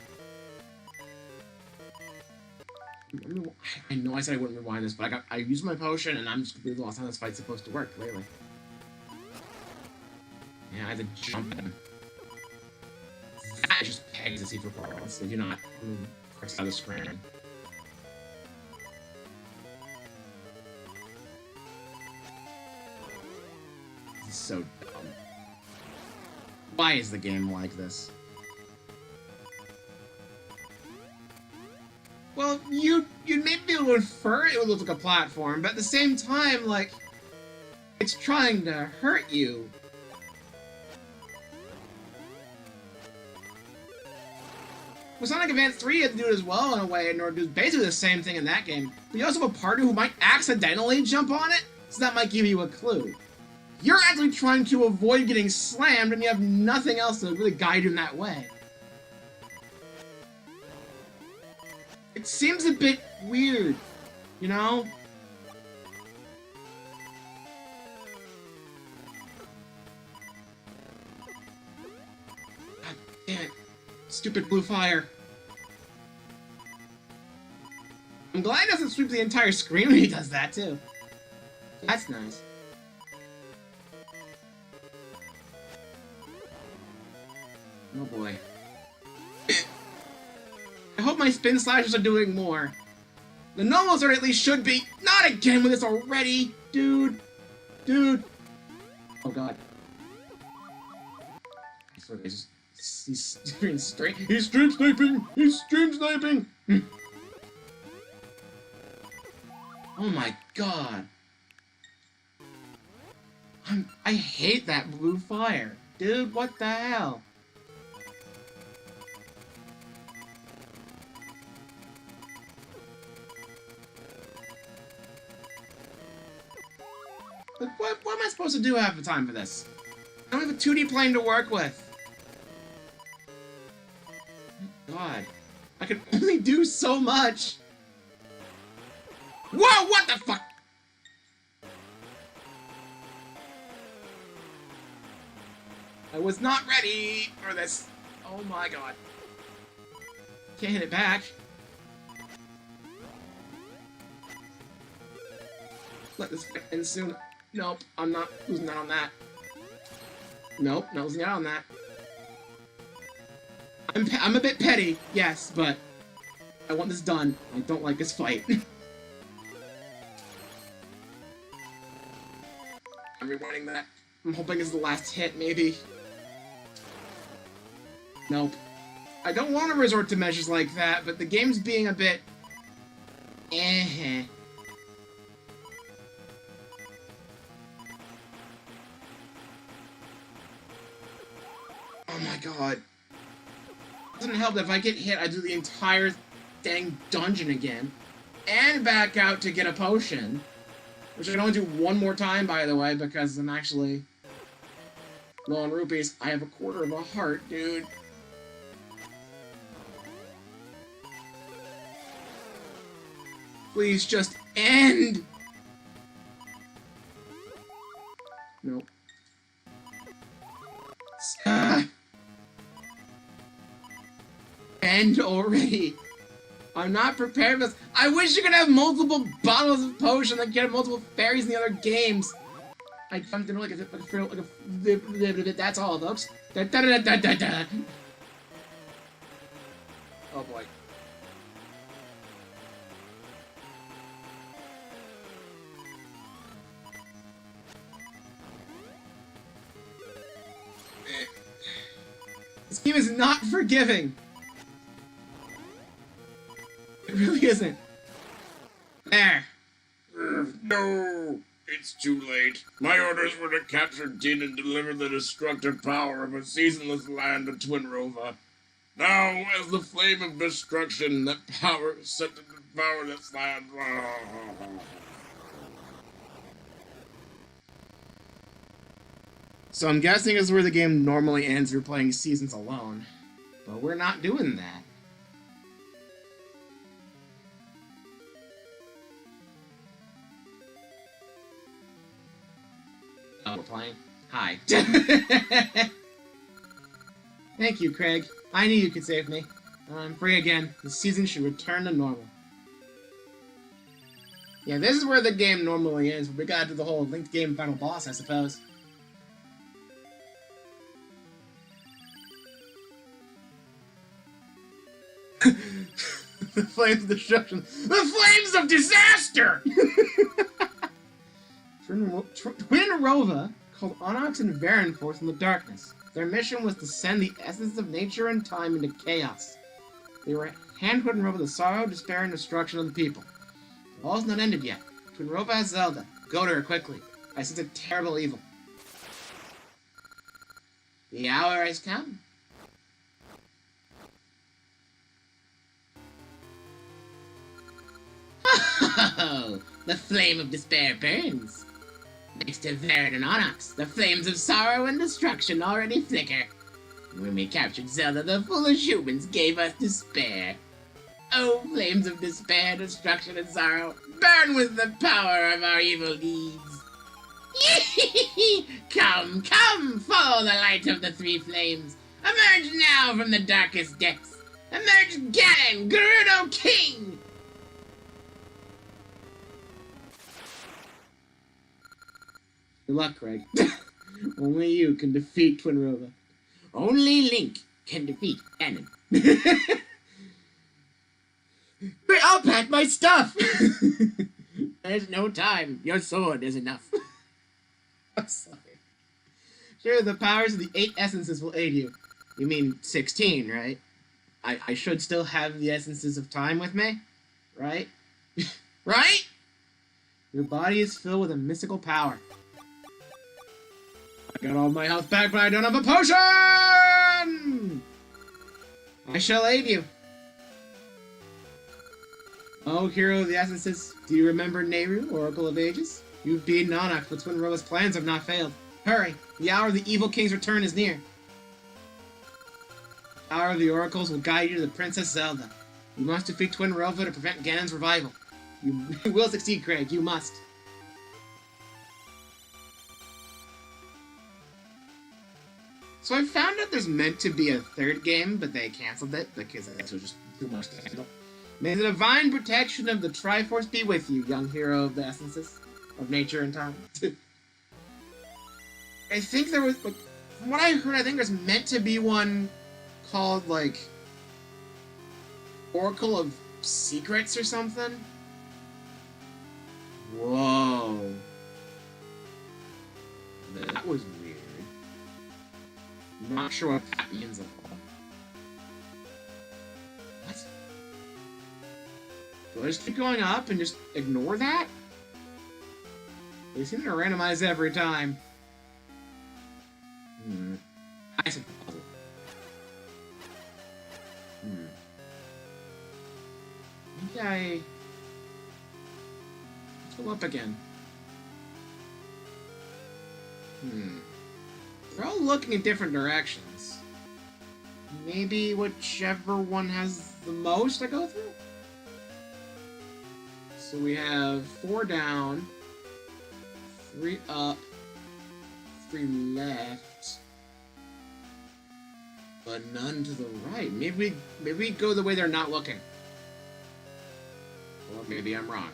[SPEAKER 1] I know I said I wouldn't rewind this, but I used my potion, and I'm just completely lost how this fight's supposed to work, clearly. Yeah, I had to jump at him. That just pegs the C for balls. They do not press out of the screen. This is so dumb. Why is the game like this? Well, you'd maybe be able to infer it would look like a platform, but at the same time, like, it's trying to hurt you. With Sonic Advance 3, you have to do it as well in a way, in order to do basically the same thing in that game. But you also have a partner who might accidentally jump on it, so that might give you a clue. You're actually trying to avoid getting slammed, and you have nothing else to really guide you in that way. It seems a bit weird, you know? God damn it. Stupid blue fire. I'm glad he doesn't sweep the entire screen when he does that, too. That's nice. Oh boy. I hope my spin slashers are doing more. The normals are at least should be. Not again with this already! Dude. Dude. Oh god. I swear he's stream straight. He's stream sniping! He's stream sniping! Oh my god. I hate that blue fire. Dude, what the hell? Like, what am I supposed to do half the time for this? I don't have a 2D plane to work with. God. I can only do so much. Whoa, what the fuck? I was not ready for this. Oh my god. Can't hit it back. Let this end soon. Nope, I'm not losing out on that. Nope, not losing out on that. I'm a bit petty, yes, but I want this done. I don't like this fight. I'm rewinding that. I'm hoping it's the last hit, maybe. Nope. I don't want to resort to measures like that, but the game's being a bit... Oh my god. It doesn't help that if I get hit, I do the entire dang dungeon again. And back out to get a potion. Which I can only do one more time, by the way, because I'm actually low on rupees. I have a quarter of a heart, dude. Please just end! Nope. End already! I'm not prepared for this. I wish you could have multiple bottles of potion like you have multiple fairies in the other games. I jumped in like a that's all, folks. Da, da, da, da, da, da. Oh boy. This game is not forgiving. It really isn't. There.
[SPEAKER 2] No! It's too late. My orders were to capture Din and deliver the destructive power of a seasonless land to Twinrova. Now, as the flame of destruction, that power is set to devour this land.
[SPEAKER 1] So I'm guessing this is where the game normally ends. You're playing seasons alone. But we're not doing that. Oh, we're playing? Hi. Thank you, Craig. I knew you could save me. I'm free again. The season should return to normal. Yeah, this is where the game normally ends. We gotta do the whole linked game final boss, I suppose. The flames of destruction. The flames of disaster! Twinrova called Onyx and Varen forth from the darkness. Their mission was to send the essence of nature and time into chaos. They were hand-putting over the sorrow, despair, and destruction of the people. The wall's not ended yet. Twinrova has Zelda. Go to her quickly. I sense a terrible evil. The hour has come. Oh, the flame of despair burns. Next to Varen and Onyx, the flames of sorrow and destruction already flicker. When we captured Zelda, the foolish humans gave us despair. Oh, flames of despair, destruction, and sorrow, burn with the power of our evil deeds. Come, come, follow the light of the three flames. Emerge now from the darkest depths. Emerge Ganon, Gerudo King! Good luck, Craig. Only you can defeat Twinrova. Only Link can defeat Ganon. I'll pack my stuff! There's no time. Your sword is enough. I'm sorry. Sure, the powers of the 8 essences will aid you. You mean 16, right? I should still have the essences of time with me? Right? Right? Your body is filled with a mystical power. I got all my health back, but I don't have a potion! I shall aid you. Oh, hero of the essences, do you remember Nehru, Oracle of Ages? You've beaten Onyx, but Twinrova's plans have not failed. Hurry, the hour of the evil king's return is near. The power of the oracles will guide you to the Princess Zelda. You must defeat Twinrova to prevent Ganon's revival. You will succeed, Craig, you must. So I found out there's meant to be a third game, but they canceled it because this was just too much to handle. May the divine protection of the Triforce be with you, young hero of the essences. of nature and time. I think there was, like, from what I heard, I think there's meant to be one called, like, Oracle of Secrets or something. Whoa. That was weird. I'm not sure what that means at all. What? Do I just keep going up and just ignore that? They seem to randomize every time. I see the puzzle. Maybe let's go up again. They're all looking in different directions. Maybe whichever one has the most I go through? So we have 4 down, 3 up, 3 left, but none to the right. Maybe we go the way they're not looking. Or maybe I'm wrong.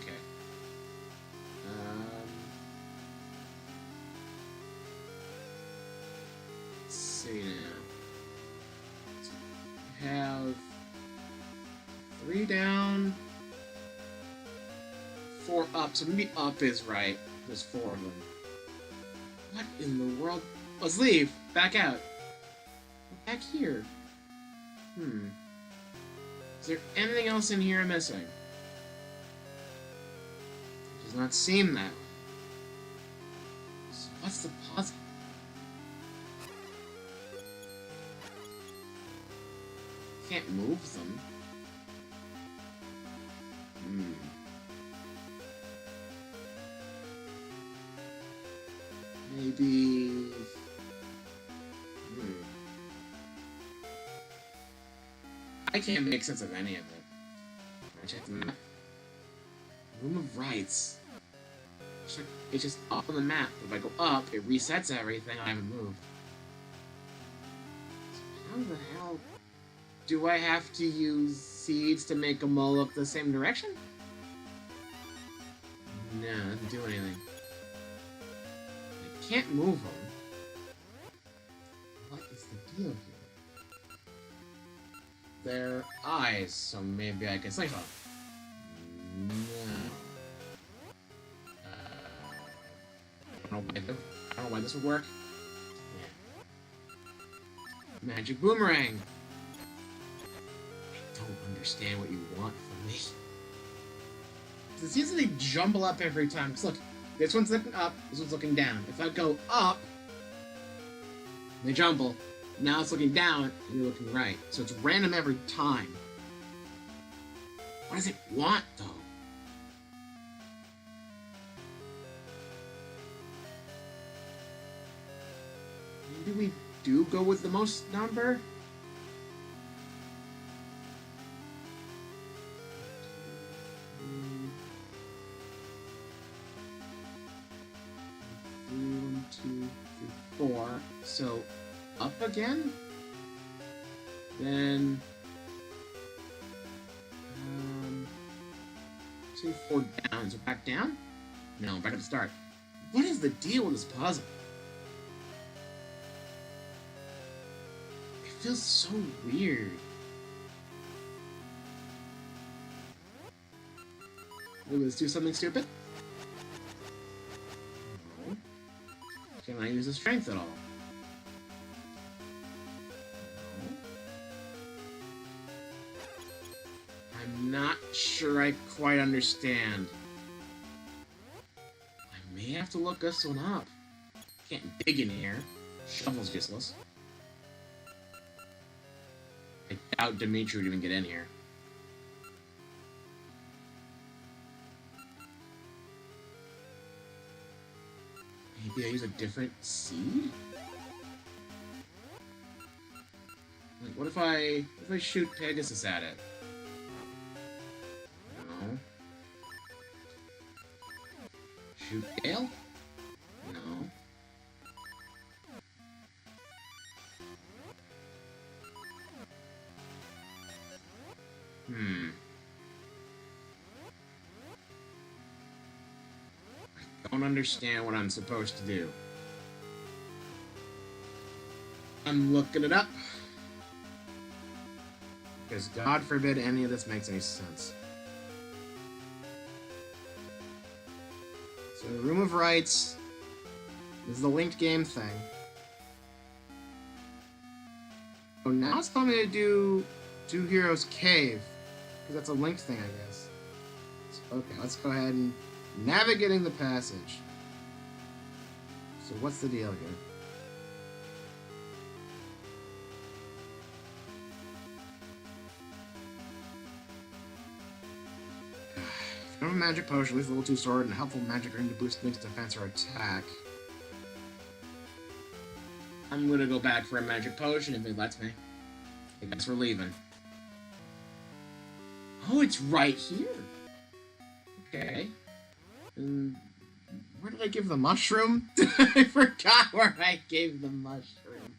[SPEAKER 1] Okay. Let's see now. So we have 3 down, 4 up. So maybe up is right. There's 4 of them. What in the world? Let's leave. Back out. Back here. Is there anything else in here I'm missing? It does not seem that way. So what's the puzzle? Can't move them. Maybe... I can't make sense of any of it. I check the map. Room of Rights. It's just up on the map. If I go up, it resets everything. I haven't moved. So how the hell do I have to use seeds to make them all look the same direction? No, it doesn't do anything. I can't move them. What is the deal here? Their eyes, so maybe I can sling them. No. I don't know why this would work. Yeah. Magic boomerang. I don't understand what you want from me. It seems like they jumble up every time. Cause look, this one's looking up, this one's looking down. If I go up, they jumble. Now it's looking down, and you're looking right. So it's random every time. What does it want, though? Maybe we do go with the most number? One, two, three, 4. So up again? Then 2, 4 down. So back down? No, back at the start. What is the deal with this puzzle? It feels so weird. Let's do something stupid. No. Can I use the strength at all? I'm not sure I quite understand. I may have to look this one up. Can't dig in here. Shovel's useless. I doubt Dimitri would even get in here. Maybe I use a different seed? Like, what if I shoot Pegasus at it? No. Shoot Gale? No. don't understand what I'm supposed to do. I'm looking it up. Because God forbid any of this makes any sense. So, Room of Rights. This is the linked game thing. Oh, now it's telling me to do Two Heroes Cave. Because that's a linked thing, I guess. So, okay, let's go ahead and navigating the passage. So what's the deal here? If you have a magic potion, leave level 2 sword and a helpful magic ring to boost Link's defense or attack. I'm gonna go back for a magic potion if it lets me. I guess we're leaving. Oh, it's right here. Okay. Where did I give the mushroom? I forgot where I gave the mushroom.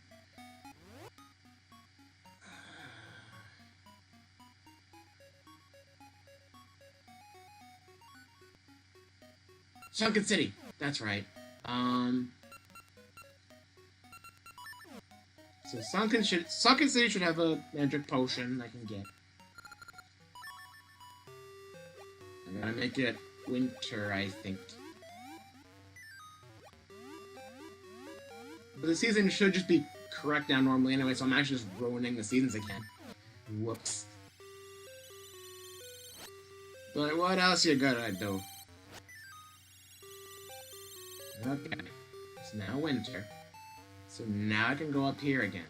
[SPEAKER 1] Sunken City. That's right. So Sunken City should have a magic potion I can get. I gotta make it winter, I think. But the season should just be correct now normally anyway, so I'm actually just ruining the seasons again. Whoops. But what else you gotta do? Okay. It's now winter. So now I can go up here again.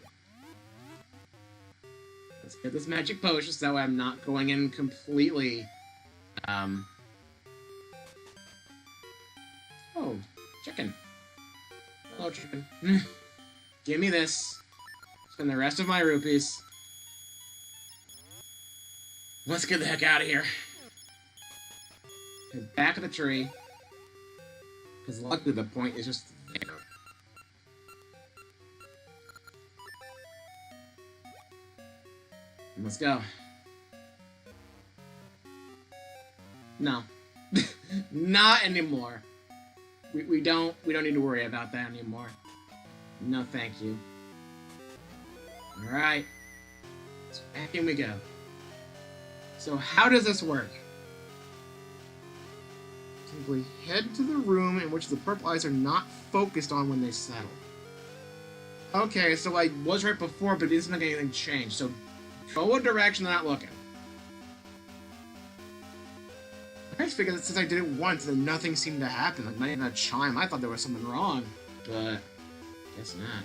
[SPEAKER 1] Let's get this magic potion so I'm not going in completely... Oh, chicken. Hello, chicken. Give me this. Spend the rest of my rupees. Let's get the heck out of here. Get back of the tree. Because luckily the point is just there. Let's go. No. Not anymore. We don't need to worry about that anymore. No, thank you. Alright. So back in we go. So how does this work? Simply head to the room in which the purple eyes are not focused on when they settle. Okay, so I was right before, but it doesn't make anything change. So go a direction they're not looking. I figured that since I did it once, then nothing seemed to happen. Like, not even a chime. I thought there was something wrong, but guess not.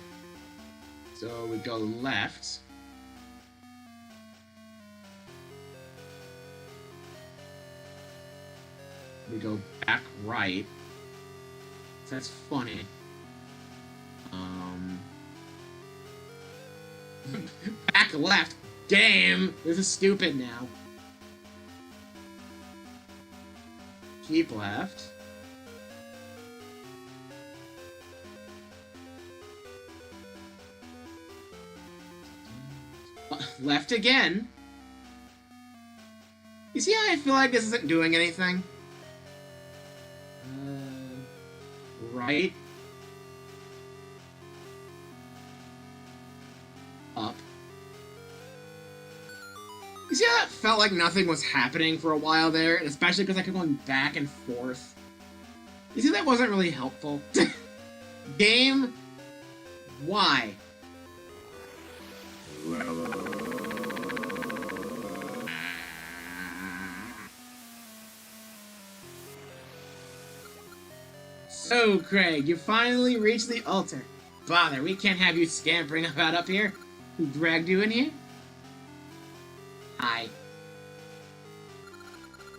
[SPEAKER 1] So we go left. We go back right. So that's funny. Back left. Damn, this is stupid now. Keep left. Left again. You see how I feel like this isn't doing anything? Right. Up. You see how it felt like nothing was happening for a while there? And especially because I kept going back and forth. You see, that wasn't really helpful. Game? Why? So, Craig, you finally reached the altar. Bother, we can't have you scampering about up here. Who dragged you in here? Hi.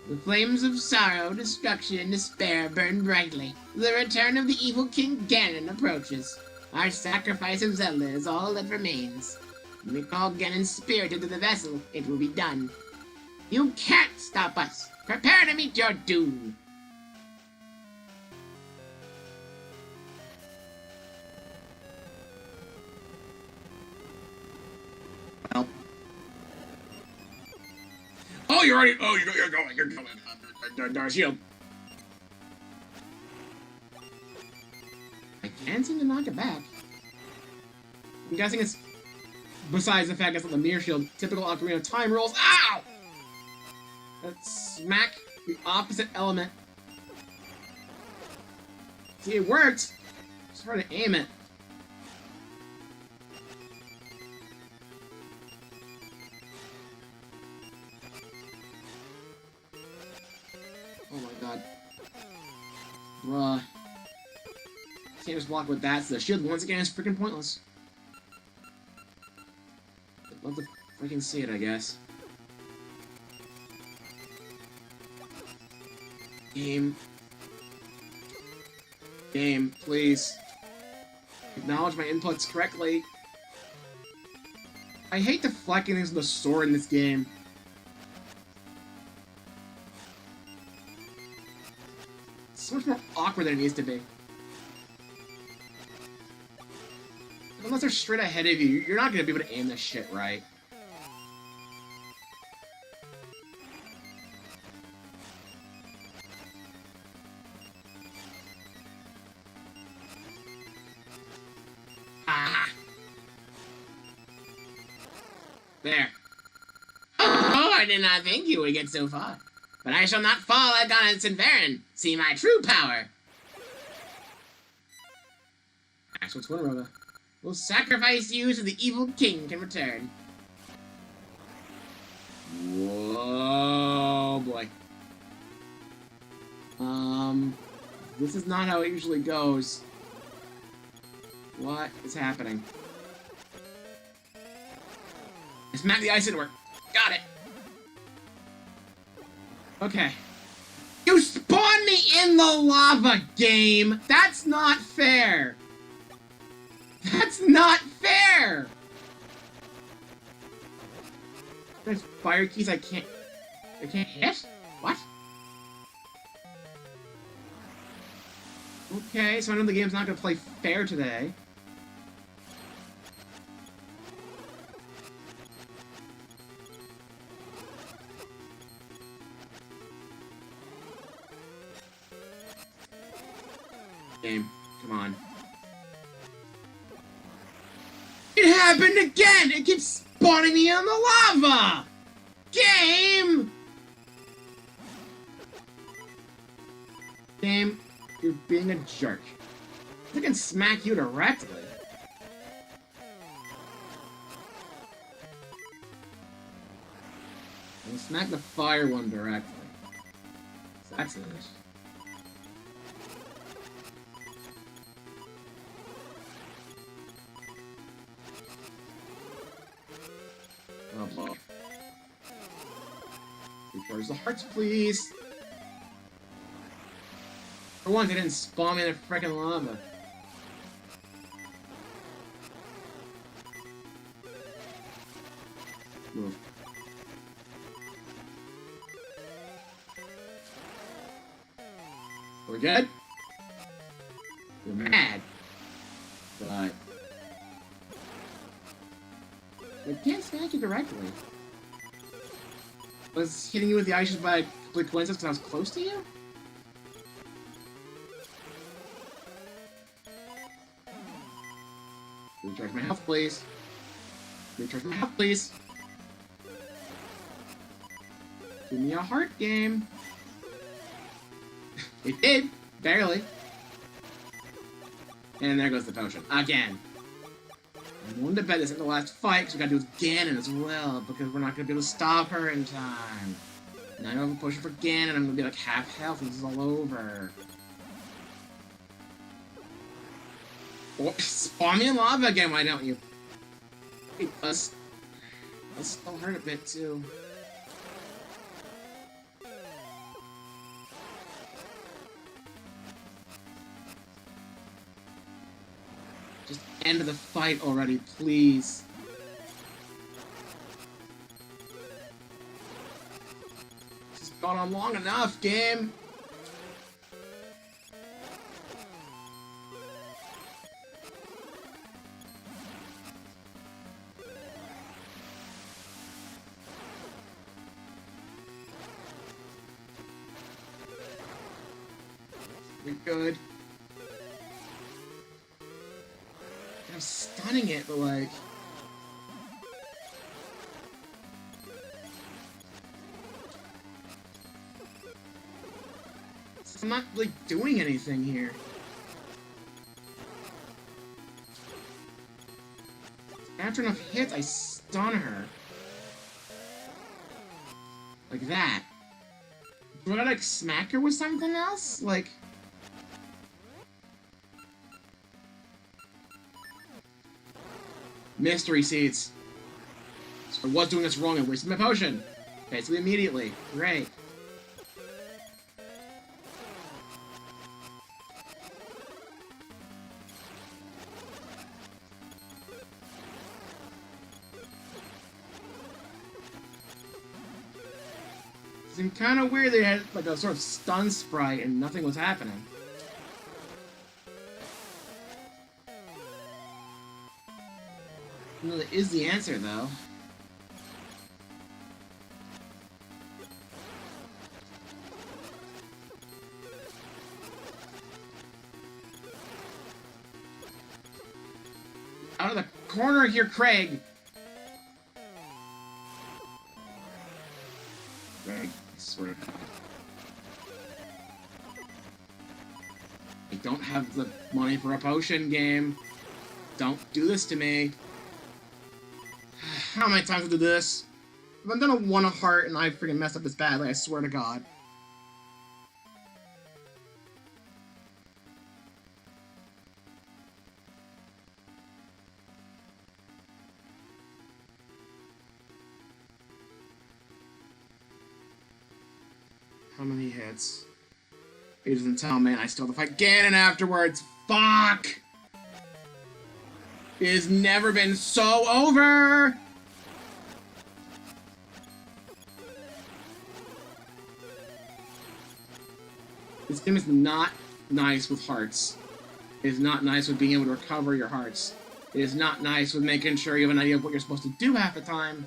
[SPEAKER 1] The flames of sorrow, destruction, and despair burn brightly. The return of the evil King Ganon approaches. Our sacrifice of Zelda is all that remains. When we call Ganon's spirit into the vessel, it will be done. You can't stop us. Prepare to meet your doom. Well.
[SPEAKER 2] Oh, you're already. Oh, you're going. You're going. Shield.
[SPEAKER 1] to knock it back? I'm guessing it's, besides the fact it's on the mirror shield, typical Ocarina of Time rules. Ow! Let's smack the opposite element. See, it worked! Just try to aim it. Oh my god. Bruh. Can't just block with that, so the shield once again is freaking pointless. I'd love to freaking see it, I guess. Game. Game, please. Acknowledge my inputs correctly. I hate deflecting things with the sword in this game. It's so much more awkward than it needs to be. Unless they're straight ahead of you, you're not gonna be able to aim this shit right. Ah! There. Oh, I did not think you would get so far. But I shall not fall like on St. Baron. See my true power. Actual Twin Rover. We'll sacrifice you so the evil king can return. Whoa, boy. This is not how it usually goes. What is happening? I smacked the ice into her. Got it. Okay. You spawned me in the lava, game! That's not fair! That's not fair! There's fire keys I can't hit? What? Okay, so I know the game's not gonna play fair today. Game, come on. It happened again! It keeps spawning me on the lava! Game! Game, you're being a jerk. I can smack you directly. I'll smack the fire one directly. So that's it. Oh, boy. Recharge the hearts, please. For once, they didn't spawn me in a freaking lava. Move. We're good? You're mad. But I can't smack you directly. Was hitting you with the ice just by complete coincidence because I was close to you? Recharge my health, please. Recharge my health, please. Give me a heart game. It did. Barely. And there goes the potion. Again. I'm willing to bet this isn't the last fight, because we gotta do with Ganon as well, because we're not gonna be able to stop her in time. Now I know I'm pushing for Ganon, I'm gonna be like half health, and this is all over. Oh, spawn me in lava again, why don't you? Wait, let's still hurt a bit too. Just end the fight already, please. This has gone on long enough, game. We're good. stunning it, but like... I'm not, like, doing anything here. After enough hits, I stun her. Like that. Do I, like, smack her with something else? Like... Mystery seeds. So I was doing this wrong and wasted my potion. Basically immediately. Great. It seemed kind of weird they had like a sort of stun sprite and nothing was happening. No, that is the answer, though. Out of the corner here, Craig! Craig, I swear to God. I don't have the money for a potion game. Don't do this to me. How many times did I do this? If I'm gonna want a heart and I freaking messed up this badly, I swear to God. How many hits? He doesn't tell me, and I still have to fight Ganon afterwards. Fuck! It has never been so over! This game is not nice with hearts. It is not nice with being able to recover your hearts. It is not nice with making sure you have an idea of what you're supposed to do half the time.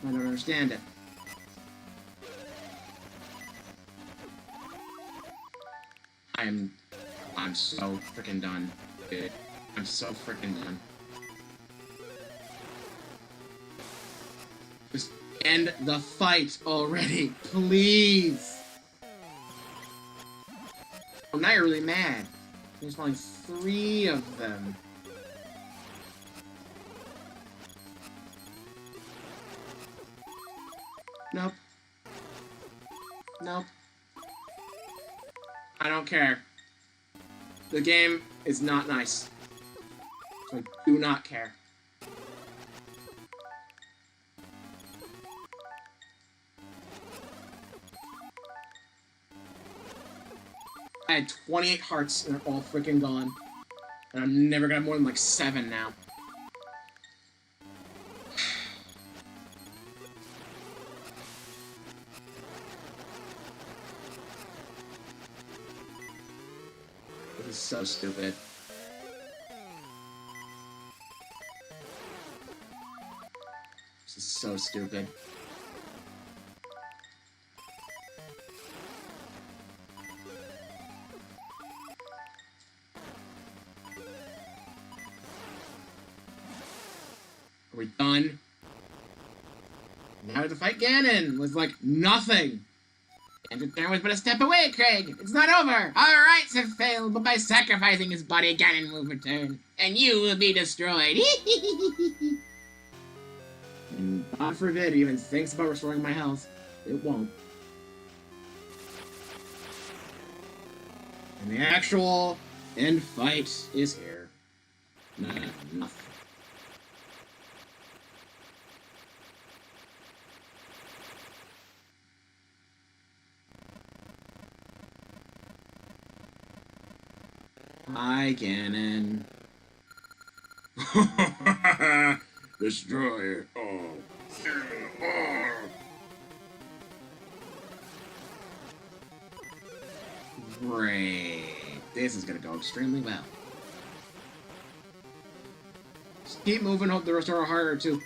[SPEAKER 1] I don't understand it. I'm so freaking done, dude. I'm so freaking done. Just end the fight already, please! Oh, now you're really mad. There's only 3 of them. Nope. Nope. I don't care. The game is not nice. So I do not care. I had 28 hearts and they're all freaking gone. And I'm never gonna have more than like 7 now. This is so stupid. This is so stupid. Are we done? Now to fight Ganon was like nothing. Andrew Turner was but a step away, Craig. It's not over. Our rights have failed, but by sacrificing his body, Ganon will return, and you will be destroyed. And God forbid he even thinks about restoring my health. It won't. And the actual end fight is here. Nothing. Hi, Ganon.
[SPEAKER 2] Destroy it all. Kill all.
[SPEAKER 1] Great. This is gonna go extremely well. Just keep moving, hope to restore a heart or 2.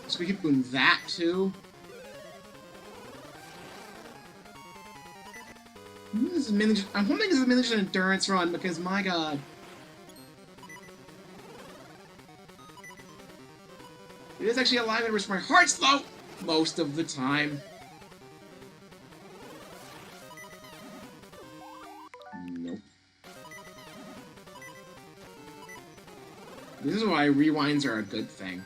[SPEAKER 1] So we keep doing that too. I'm hoping this is mainly just an endurance run because, my god. It is actually allowing me to restore my heart slow most of the time. Nope. This is why rewinds are a good thing.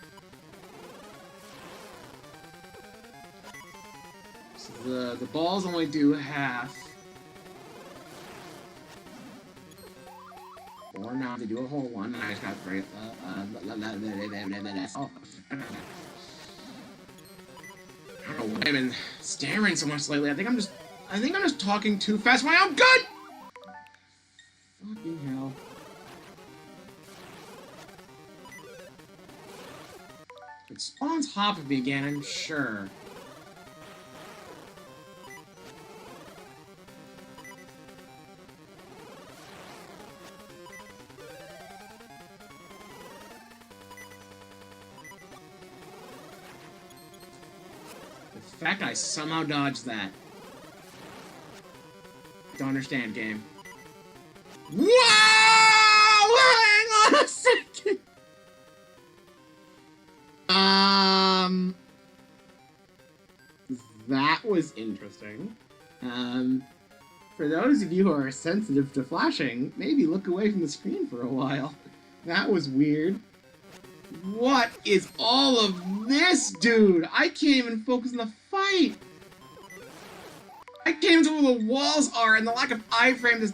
[SPEAKER 1] So the balls only do half. Or now they do a whole one. I just got very oh. I don't know why I've been staring so much lately. I think I'm just talking too fast for my own good! Fucking hell. It spawns hop at me again, I'm sure. The fact I somehow dodged that. Don't understand, game. Whoa! Hang on a second! That was interesting. For those of you who are sensitive to flashing, maybe look away from the screen for a while. That was weird. What is all of this, dude? I can't even focus on the fight. I can't even tell where the walls are, and the lack of iframe is...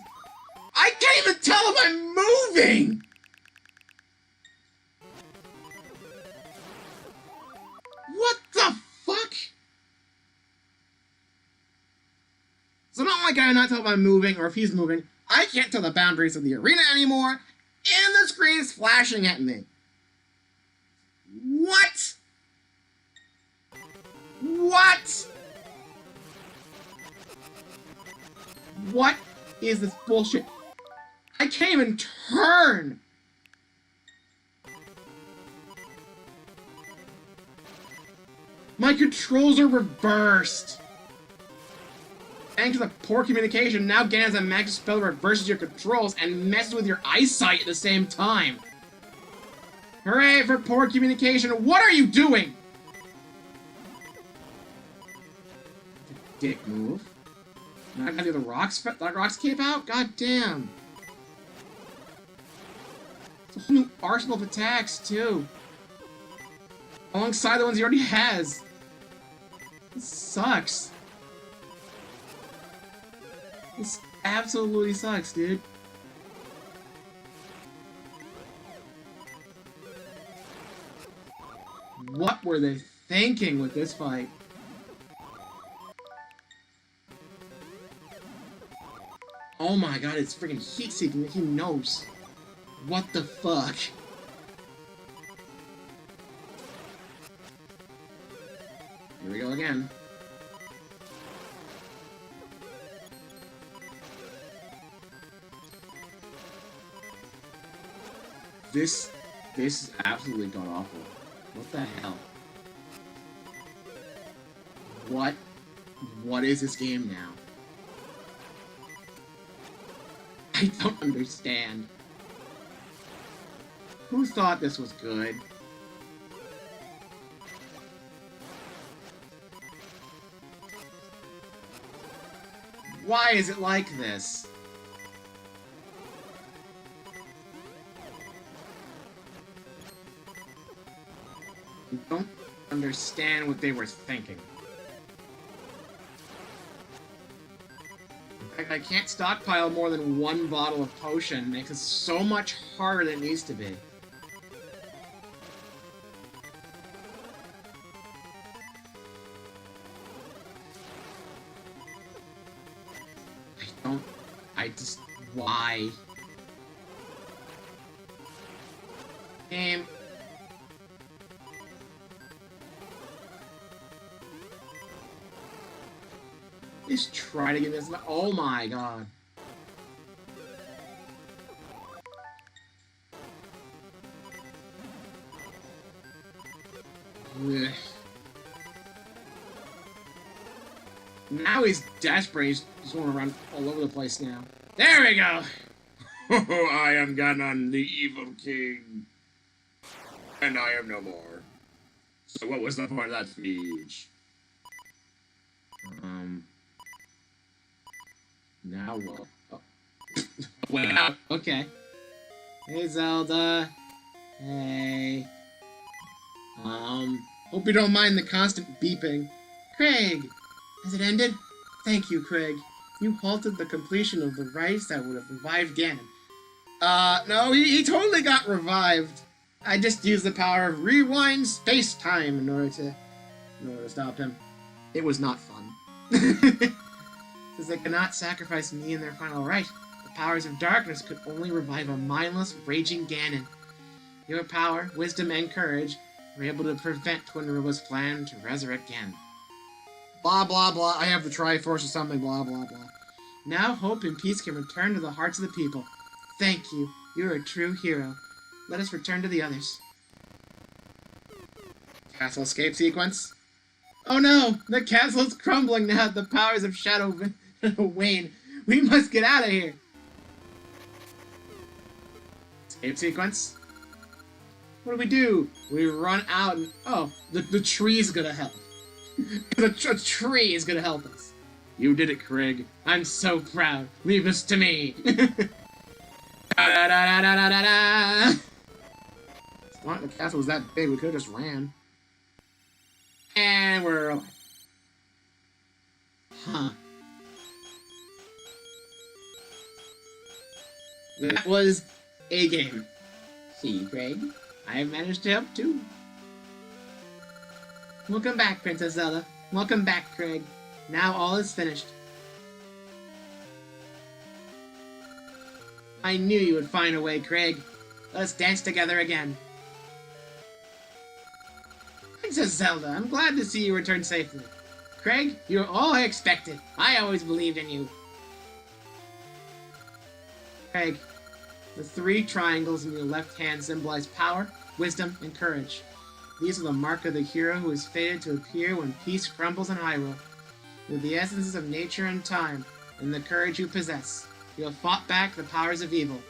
[SPEAKER 1] I can't even tell if I'm moving! What the fuck? So not like I not tell if I'm moving or if he's moving. I can't tell the boundaries of the arena anymore, and the screen is flashing at me. What? What? What is this bullshit? I can't even turn! My controls are reversed! Thanks to the poor communication, now Ganon has a magic spell that reverses your controls and messes with your eyesight at the same time. Hooray for poor communication! What are you doing? Dick move. Now I gotta do the rocks cape out? God damn. It's a whole new arsenal of attacks, too. Alongside the ones he already has. This sucks. This absolutely sucks, dude. What were they thinking with this fight? Oh my god, it's freaking heat-seeking. He knows. What the fuck? Here we go again. This is absolutely god-awful. What the hell? What is this game now? I don't understand. Who thought this was good? Why is it like this? I don't understand what they were thinking. In fact, I can't stockpile more than one bottle of potion. It makes it so much harder than it needs to be. Why? Game. Just try to get this. Oh my god. Ugh. Now he's desperate. He's just going to run all over the place now. There we go.
[SPEAKER 2] I am Ganon, the evil king. And I am no more. So what was the point of that speech?
[SPEAKER 1] Now what? Oh. Well, okay. Hey, Zelda. Hey. Hope you don't mind the constant beeping. Craig! Has it ended? Thank you, Craig. You halted the completion of the rites that would have revived Ganon. No, he totally got revived. I just used the power of rewind space-time in order to stop him. It was not fun. Since they could not sacrifice me in their final rite, the powers of darkness could only revive a mindless, raging Ganon. Your power, wisdom, and courage were able to prevent Twinruva's plan to resurrect Ganon. Blah, blah, blah. I have the Triforce or something, blah, blah, blah. Now hope and peace can return to the hearts of the people. Thank you. You're a true hero. Let us return to the others. Castle escape sequence. Oh no! The castle is crumbling now. The powers of Shadow wane. We must get out of here. Escape sequence. What do? We run out and... Oh, the tree's gonna help. A tree is gonna help us. You did it, Craig. I'm so proud. Leave this to me. Da-da-da-da-da-da-da. The castle was that big, we could have just ran. And we're alive. Huh. That was a game. See, Craig? I have managed to help too. Welcome back, Princess Zelda. Welcome back, Craig. Now all is finished. I knew you would find a way, Craig. Let us dance together again. Princess Zelda, I'm glad to see you return safely. Craig, you're all I expected. I always believed in you. Craig, the 3 triangles in your left hand symbolize power, wisdom, and courage. These are the mark of the hero who is fated to appear when peace crumbles in Hyrule. With the essences of nature and time, and the courage you possess, you have fought back the powers of evil.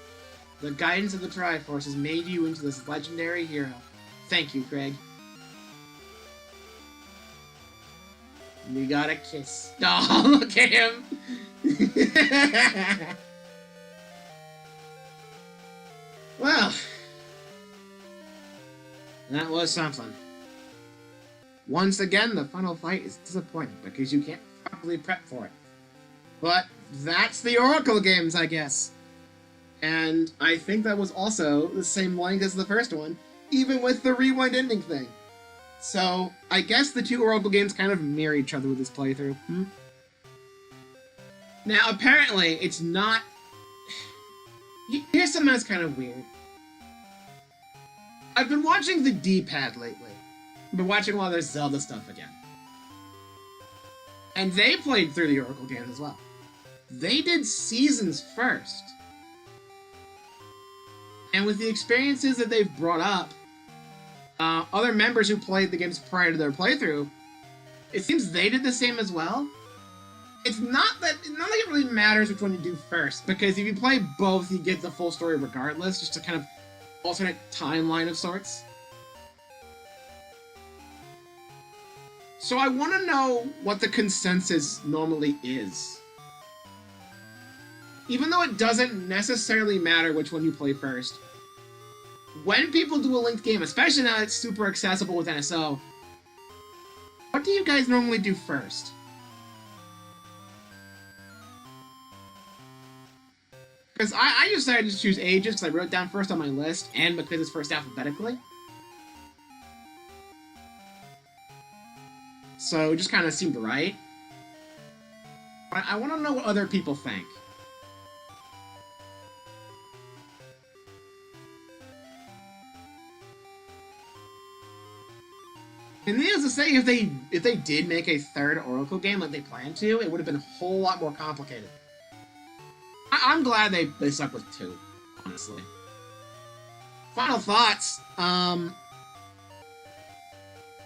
[SPEAKER 1] The guidance of the Triforce has made you into this legendary hero. Thank you, Craig. We got a kiss. Oh, look at him! Well, that was something. Once again, the final fight is disappointing because you can't properly prep for it. But that's the Oracle games, I guess. And I think that was also the same length as the first one, even with the rewind ending thing. So, I guess the 2 Oracle games kind of mirror each other with this playthrough. Now, apparently, it's not... Here's something that's kind of weird. I've been watching the D-pad lately. I've been watching a lot of their Zelda stuff again. And they played through the Oracle games as well. They did seasons first. And with the experiences that they've brought up, other members who played the games prior to their playthrough, it seems they did the same as well. It's not like it really matters which one you do first, because if you play both, you get the full story regardless, just a kind of alternate timeline of sorts. So I want to know what the consensus normally is. Even though it doesn't necessarily matter which one you play first, when people do a linked game, especially now it's super accessible with NSO, what do you guys normally do first? Because I decided to choose ages because I wrote it down first on my list, and because it's first alphabetically. So it just kind of seemed right. But I want to know what other people think. And needless to say, if they did make a third Oracle game like they planned to, it would have been a whole lot more complicated. I'm glad they stuck with 2, honestly. Final thoughts.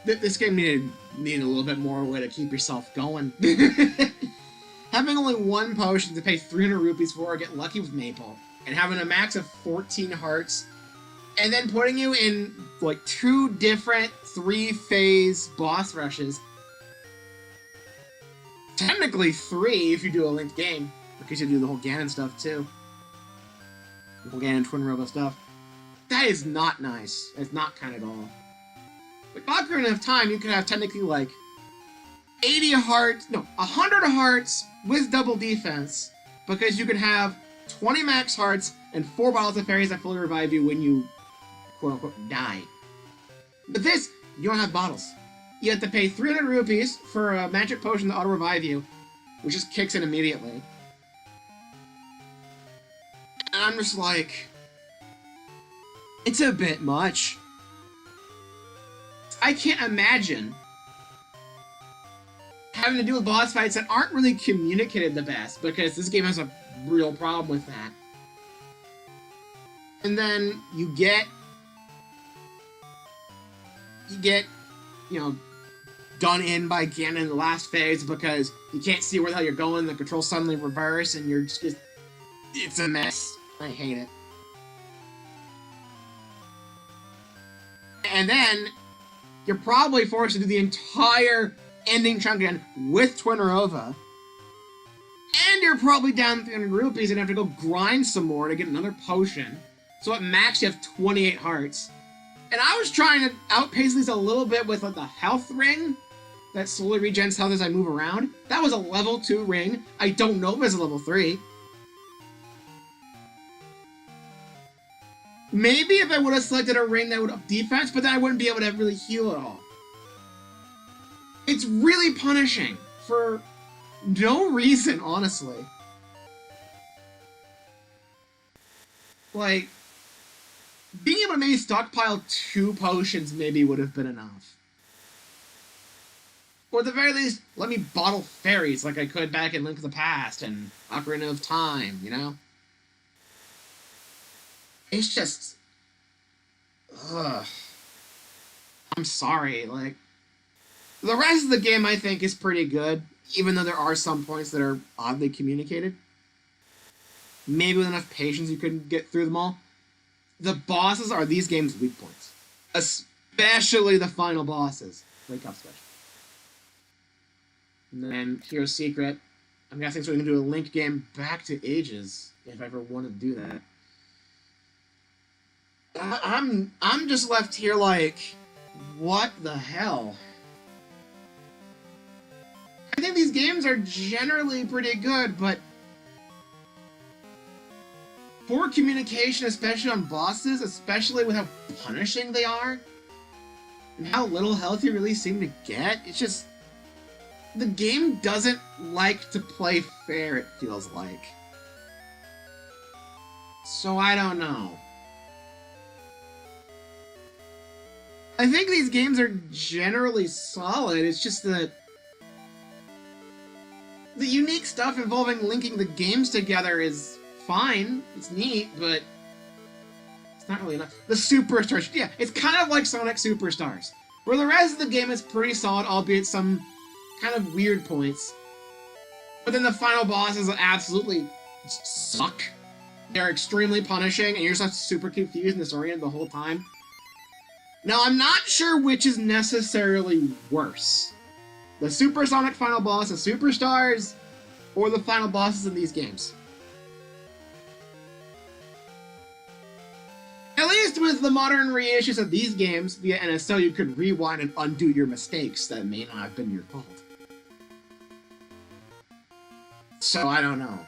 [SPEAKER 1] This game needed a little bit more way to keep yourself going. Having only one potion to pay 300 rupees for or get lucky with Maple, and having a max of 14 hearts, and then putting you in like 2 different 3-phase boss rushes. Technically 3 if you do a linked game, because you do the whole Ganon stuff too. The whole Ganon Twin Robo stuff. That is not nice. It's not kind at all. With Ocarina of Time, you could have technically like 80 hearts, no, 100 hearts with double defense, because you could have 20 max hearts and 4 bottles of fairies that fully revive you when you, quote-unquote, die. But this, you don't have bottles. You have to pay 300 rupees for a magic potion to auto-revive you, which just kicks in immediately. And I'm just like, it's a bit much. I can't imagine having to deal with boss fights that aren't really communicated the best, because this game has a real problem with that. And then you get, you know, done in by Ganon in the last phase because you can't see where the hell you're going, the controls suddenly reverse, and you're just, it's a mess. I hate it. And then you're probably forced to do the entire ending chunk again with Twin Rova. And you're probably down 300 rupees and have to go grind some more to get another potion. So at max you have 28 hearts. And I was trying to outpace these a little bit with like the health ring that slowly regens health as I move around. That was a level 2 ring. I don't know if it's a level 3. Maybe if I would have selected a ring that would up defense, but then I wouldn't be able to really heal at all. It's really punishing for no reason, honestly. Like, being able to maybe stockpile 2 potions maybe would have been enough. Or at the very least, let me bottle fairies like I could back in Link to the Past and Ocarina of Time, you know? It's just, ugh. I'm sorry, like, the rest of the game I think is pretty good, even though there are some points that are oddly communicated. Maybe with enough patience you couldn't get through them all. The bosses are these game's weak points. Especially the final bosses. Wake up special. And then Hero's Secret. I'm guessing so we can do a Link game back to ages, if I ever wanted to do that. I'm just left here like, what the hell? I think these games are generally pretty good, but poor communication, especially on bosses, especially with how punishing they are, and how little health you really seem to get, it's just, the game doesn't like to play fair, it feels like. So I don't know. I think these games are generally solid, it's just that the unique stuff involving linking the games together is fine, it's neat, but it's not really enough. The Superstars, yeah, it's kind of like Sonic Superstars, where the rest of the game is pretty solid, albeit some kind of weird points. But then the final bosses absolutely suck. They're extremely punishing, and you're just super confused and disoriented the whole time. Now, I'm not sure which is necessarily worse. The Supersonic final boss of Superstars, or the final bosses in these games. At least with the modern reissues of these games via NSO, you could rewind and undo your mistakes that may not have been your fault. So, I don't know.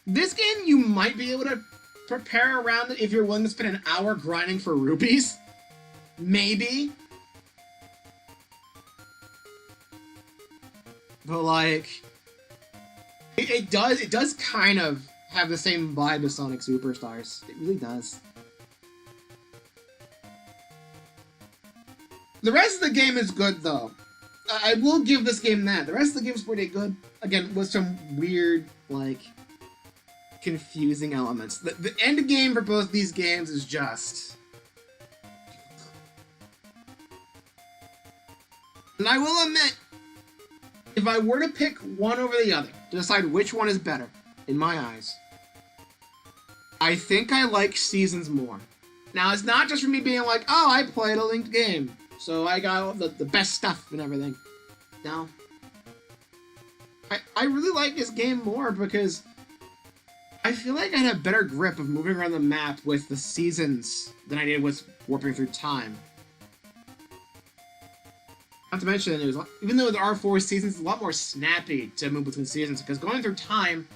[SPEAKER 1] This game, you might be able to prepare around it if you're willing to spend an hour grinding for rupees. Maybe. But, like, it does kind of have the same vibe as Sonic Superstars. It really does. The rest of the game is good, though. I will give this game that. The rest of the game is pretty good. Again, with some weird, like, confusing elements. The end game for both these games is just... And I will admit, if I were to pick one over the other, to decide which one is better, in my eyes, I think I like Seasons more. Now, it's not just for me being like, oh, I played a linked game, so I got all the best stuff and everything. No. I really like this game more because I feel like I had a better grip of moving around the map with the Seasons than I did with warping through time. Not to mention, even though there are 4 seasons, it's a lot more snappy to move between seasons, because going through time,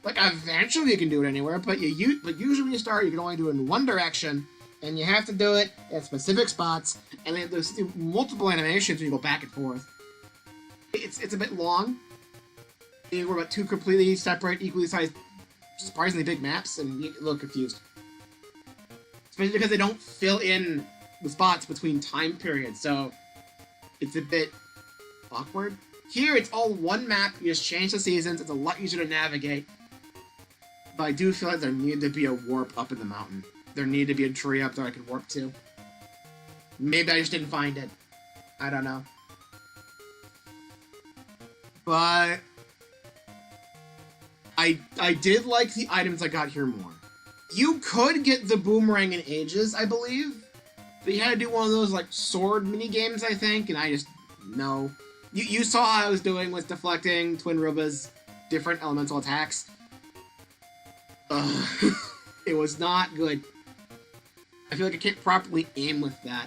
[SPEAKER 1] like, eventually you can do it anywhere, but usually when you start, you can only do it in one direction, and you have to do it at specific spots, and then there's multiple animations when you go back and forth. It's a bit long. We're about 2 completely separate, equally sized, surprisingly big maps, and you get a little confused. Especially because they don't fill in the spots between time periods, so it's a bit awkward. Here, it's all one map. You just change the seasons. It's a lot easier to navigate. But I do feel like there needed to be a warp up in the mountain. There needed to be a tree up there I could warp to. Maybe I just didn't find it. I don't know. But I did like the items I got here more. You could get the boomerang in Ages, I believe. But you had to do one of those, like, sword mini-games, I think, and I just... No. You saw how I was doing with deflecting Twinrova's different elemental attacks. It was not good. I feel like I can't properly aim with that.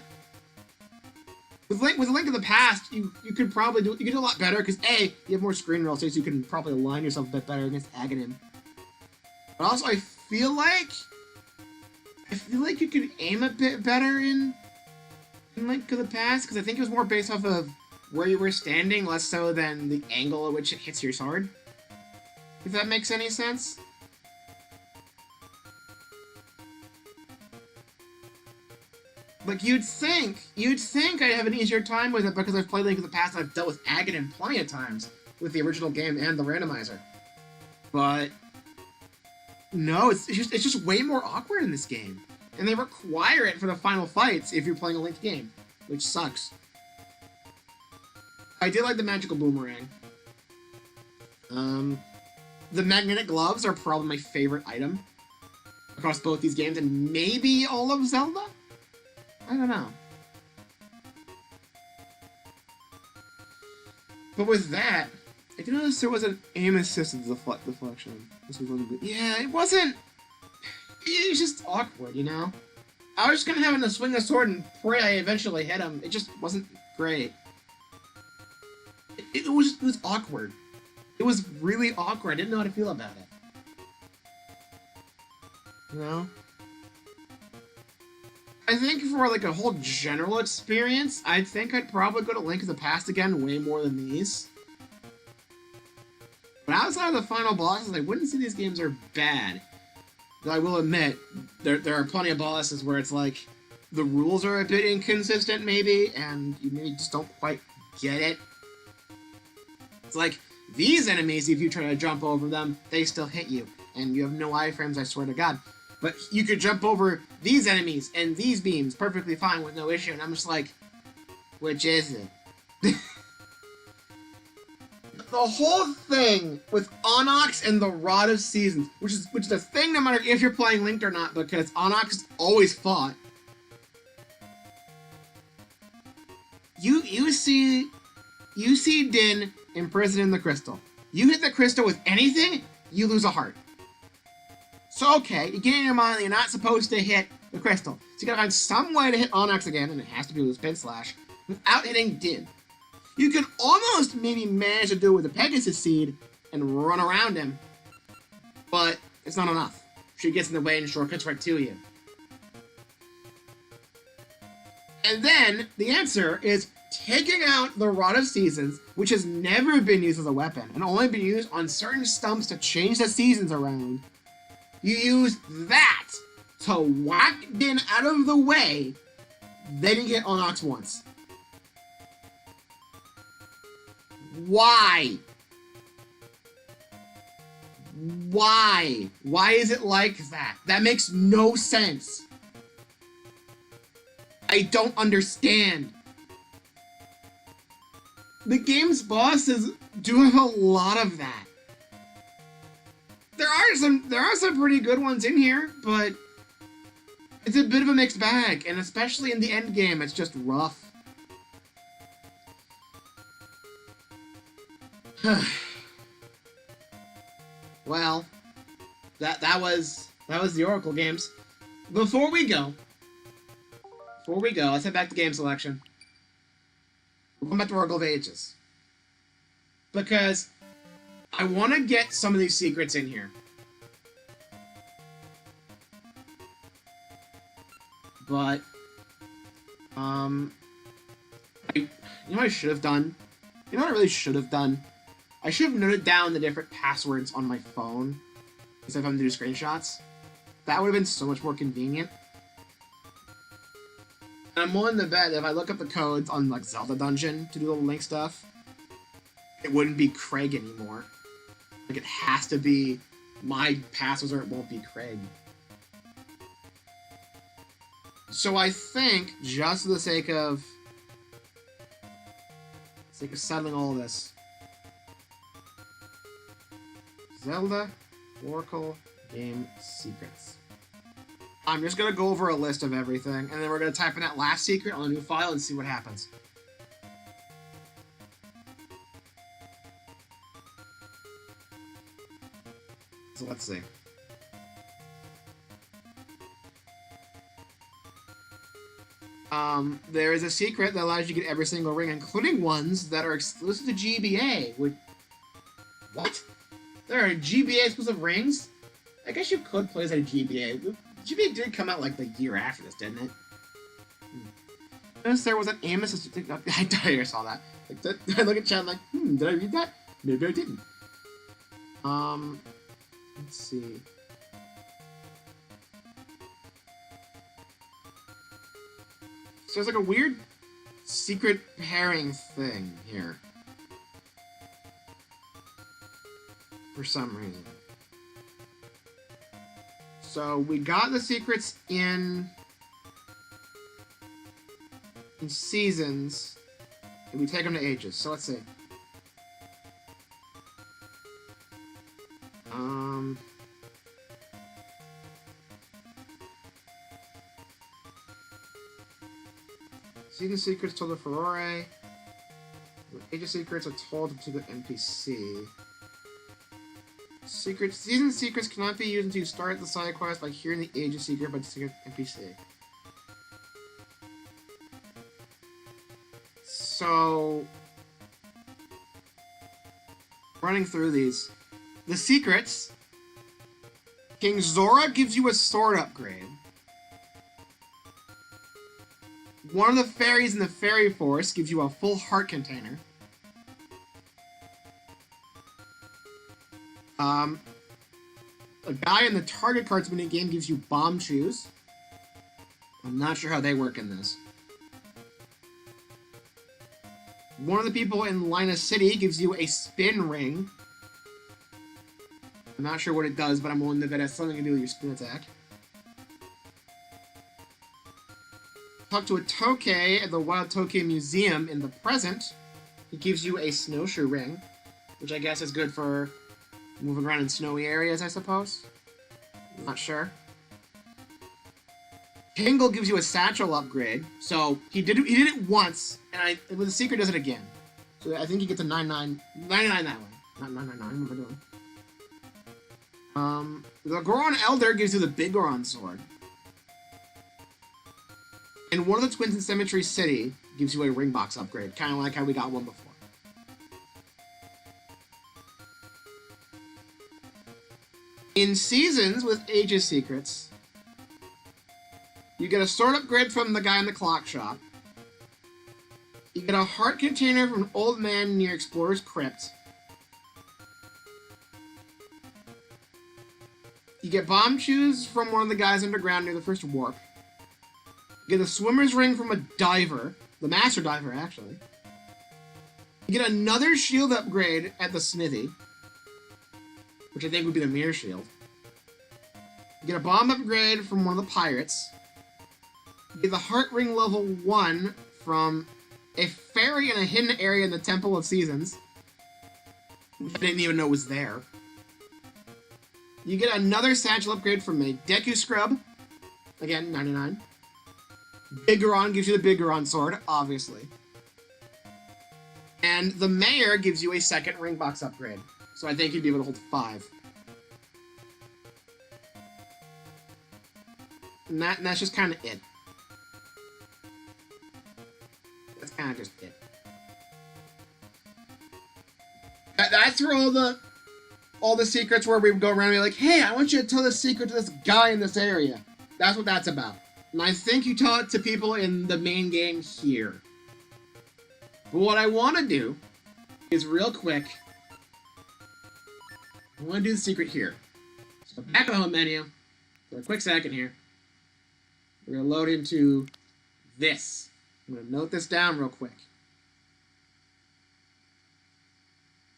[SPEAKER 1] With A Link to the Past, you could probably do... You could do a lot better, because A, you have more screen roll, so you can probably align yourself a bit better against Aghanim. But also, I feel like you could aim a bit better in Link to the Past, because I think it was more based off of where you were standing, less so than the angle at which it hits your sword. If that makes any sense. Like, you'd think I'd have an easier time with it because I've played Link to the Past and I've dealt with Aghanim plenty of times with the original game and the randomizer. But no, it's just way more awkward in this game. And they require it for the final fights if you're playing a linked game, which sucks. I did like the magical boomerang. The magnetic gloves are probably my favorite item across both these games, and maybe all of Zelda? I don't know. But with that, I did notice there was an aim-assisted deflection. This wasn't good. Yeah, it wasn't... It was just awkward, you know? I was just gonna have him to swing a sword and pray I eventually hit him. It just wasn't great. It was awkward. It was really awkward. I didn't know how to feel about it. You know? I think for, like, a whole general experience, I think I'd probably go to Link to the Past again way more than these. But outside of the final bosses, I wouldn't say these games are bad. Though I will admit, there are plenty of bosses where it's like, the rules are a bit inconsistent, maybe, and you maybe just don't quite get it. It's like, these enemies, if you try to jump over them, they still hit you. And you have no iframes, I swear to God. But you could jump over these enemies and these beams perfectly fine with no issue, and I'm just like, which is it? The whole thing with Onyx and the Rod of Seasons, which is a thing no matter if you're playing Linked or not, because Onyx always fought. You see Din imprisoned in the crystal. You hit the crystal with anything, you lose a heart. So okay, you get in your mind that you're not supposed to hit the crystal. So you gotta find some way to hit Onyx again, and it has to be with Spin Slash, without hitting Din. You could almost maybe manage to do it with the Pegasus Seed and run around him, but it's not enough. She gets in the way and shortcuts right to you. And then, the answer is taking out the Rod of Seasons, which has never been used as a weapon, and only been used on certain stumps to change the seasons around. You use that to whack Din out of the way, then you get Onyx once. Why? Why? Why is it like that? That makes no sense. I don't understand. The game's bosses do have a lot of that. There are some pretty good ones in here, but it's a bit of a mixed bag, and especially in the end game, it's just rough. Well, that was the Oracle games. Before we go, let's head back to game selection. We're going back to Oracle of Ages. Because I want to get some of these secrets in here. But, you know what I should have done? You know what I really should have done? I should have noted down the different passwords on my phone instead of having to do screenshots. That would have been so much more convenient. And I'm willing to bet that if I look up the codes on like Zelda Dungeon to do the link stuff, it wouldn't be Craig anymore. Like, it has to be my passwords or it won't be Craig. So I think, just for the sake of settling all of this, Zelda Oracle Game Secrets. I'm just going to go over a list of everything, and then we're going to type in that last secret on a new file and see what happens. So let's see. There is a secret that allows you to get every single ring, including ones that are exclusive to GBA. What? There are GBA exclusive rings? I guess you could play as a GBA. GBA did come out like the year after this, didn't it? Notice there was an aim assistant. I saw that. Like, I look at chat and like, did I read that? Maybe I didn't. Let's see. So there's like a weird secret pairing thing here. For some reason. So we got the secrets in seasons, and we take them to ages. So let's see. Season secrets told to Furore. Ages secrets are told to the NPC. Season secrets cannot be used until you start the side quest by hearing the Ages secret by the secret NPC. So, running through these, the secrets. King Zora gives you a sword upgrade. One of the fairies in the fairy forest gives you a full heart container. A guy in the target cards minigame gives you bomb shoes. I'm not sure how they work in this. One of the people in Lina City gives you a spin ring. I'm not sure what it does, but I'm willing to bet it has something to do with your spin attack. Talk to a Tokay at the Wild Tokay Museum in the present. He gives you a snowshoe ring, which I guess is good for moving around in snowy areas, I suppose. I'm not sure. Tingle gives you a satchel upgrade. So he did it once, and with the secret does it again. So I think he gets a 99 that way. Not 999, what am I doing? The Goron Elder gives you the Big Goron sword. And one of the twins in Cemetery City gives you a ring box upgrade, kind of like how we got one before. In Seasons with Ages Secrets, you get a sword upgrade from the guy in the clock shop. You get a heart container from an old man near Explorer's Crypt. You get bomb shoes from one of the guys underground near the first warp. You get a swimmer's ring from a diver, the master diver actually. You get another shield upgrade at the smithy.
[SPEAKER 3] which I think would be the mirror shield. You get a bomb upgrade from one of the pirates. You get the heart ring level 1 from a fairy in a hidden area in the Temple of Seasons, which I didn't even know was there. You get another satchel upgrade from a Deku Scrub. Again, 99. Big Goron gives you the Big Goron sword, obviously. And the Mayor gives you a second ring box upgrade. So I think you'd be able to hold 5. And that's just kind of it. That's kind of just it. That's where all the secrets where we go around and be like, hey, I want you to tell the secret to this guy in this area. That's what that's about. And I think you tell it to people in the main game here. But what I want to do is real quick, I want to do the secret here. So back to the home menu for a quick second here. We're going to load into this. I'm going to note this down real quick.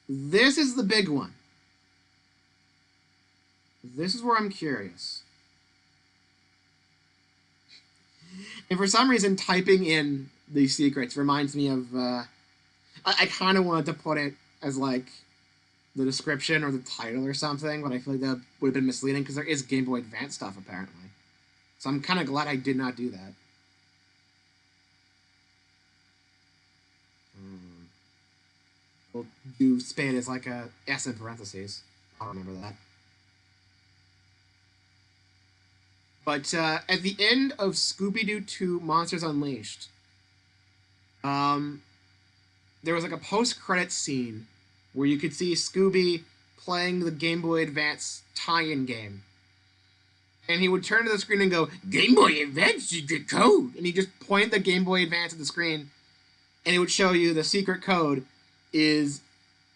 [SPEAKER 3] This is the big one. This is where I'm curious. And for some reason, typing in these secrets reminds me of... I kind of wanted to put it as, like, the description or the title or something, but I feel like that would have been misleading because there is Game Boy Advance stuff, apparently. So I'm kind of glad I did not do that. We'll do Spade as like a S in parentheses. I'll remember that. But at the end of Scooby-Doo 2 Monsters Unleashed, there was like a post-credit scene where you could see Scooby playing the Game Boy Advance tie-in game. And he would turn to the screen and go, Game Boy Advance secret code! And he'd just point the Game Boy Advance at the screen, and it would show you the secret code is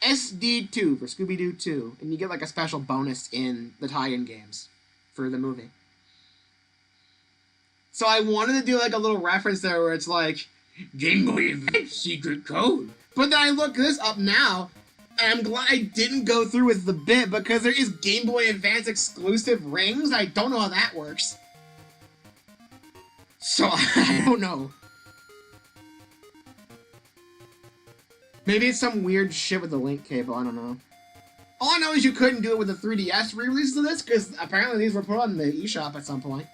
[SPEAKER 3] SD2 for Scooby-Doo 2. And you get like a special bonus in the tie-in games for the movie. So I wanted to do like a little reference there where it's like, Game Boy Advance secret code. But then I look this up now, and I'm glad I didn't go through with the bit because there is Game Boy Advance exclusive rings. I don't know how that works. So, I don't know. Maybe it's some weird shit with the link cable, I don't know. All I know is you couldn't do it with the 3DS re-releases of this, because apparently these were put on the eShop at some point.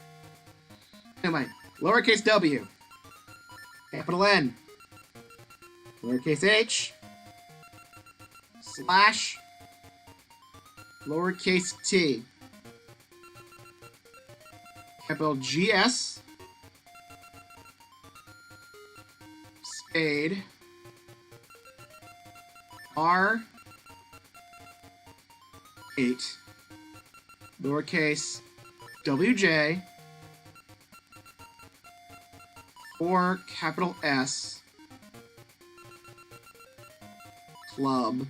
[SPEAKER 3] Anyway, lowercase w, capital N, lowercase h, slash, lowercase t, capital GS, spade, R8, lowercase WJ, 4 capital S, club,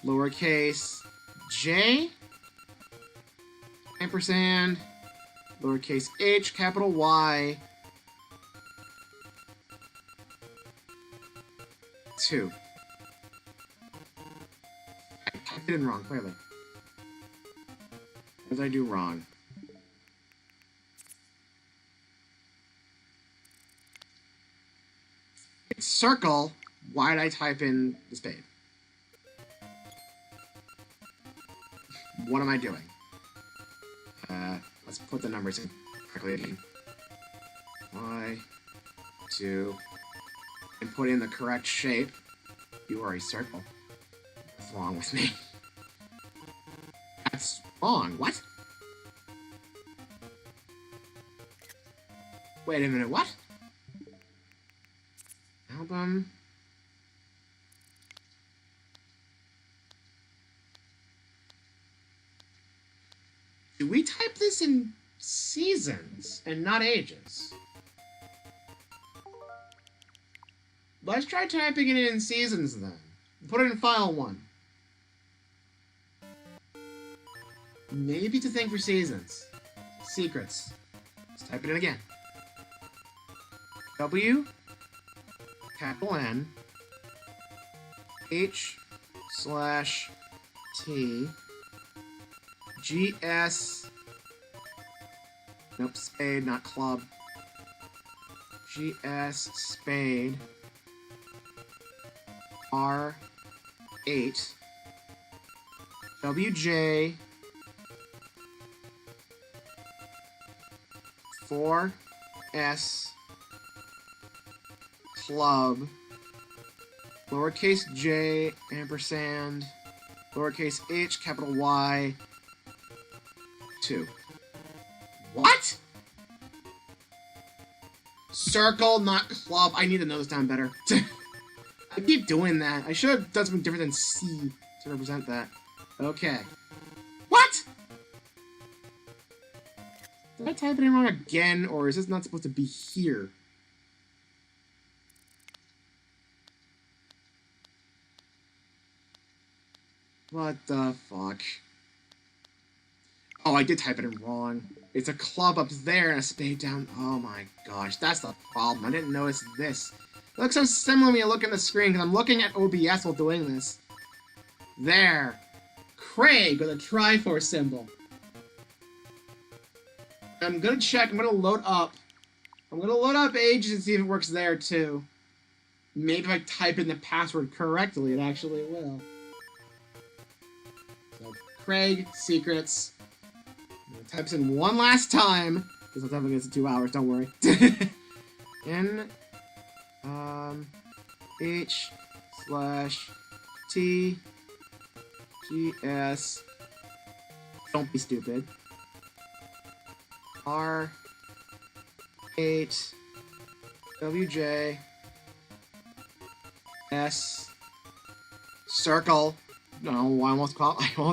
[SPEAKER 3] lowercase j, ampersand, lowercase h, capital Y, 2. I typed it in wrong, clearly. What did I do wrong? It's circle. Why did I type in the spade? What am I doing? Let's put the numbers in correctly again. Y, 2, and put in the correct shape. You are a circle. What's wrong with me? That's wrong. What? Wait a minute, what? Album. Do we type this in seasons and not ages? Let's try typing it in seasons then. Put it in file 1. Maybe it's a thing for seasons. Secrets. Let's type it in again. W, capital N, H, slash, T. GS. Nope, spade, not club. GS spade. R8. WJ. 4S. Club. Lowercase j, ampersand. Lowercase h, capital Y. 2. What? Circle, not club. I need to know this time better. I keep doing that. I should have done something different than C to represent that. Okay. What? Did I type it in wrong again, or is this not supposed to be here? What the fuck? Oh, I did type it in wrong. It's a club up there and a spade down. Oh my gosh, that's the problem. I didn't notice this. It looks so similar when you look at the screen, because I'm looking at OBS while doing this. There. Craig with a Triforce symbol. I'm gonna check. I'm gonna load up. I'm gonna load up Ages and see if it works there too. Maybe if I type in the password correctly, it actually will. So, Craig, secrets. I'm gonna type this in one last time. Because I'll type it in 2 hours, don't worry. N H / T G S. Don't be stupid. R 8 WJ S circle. No, I almost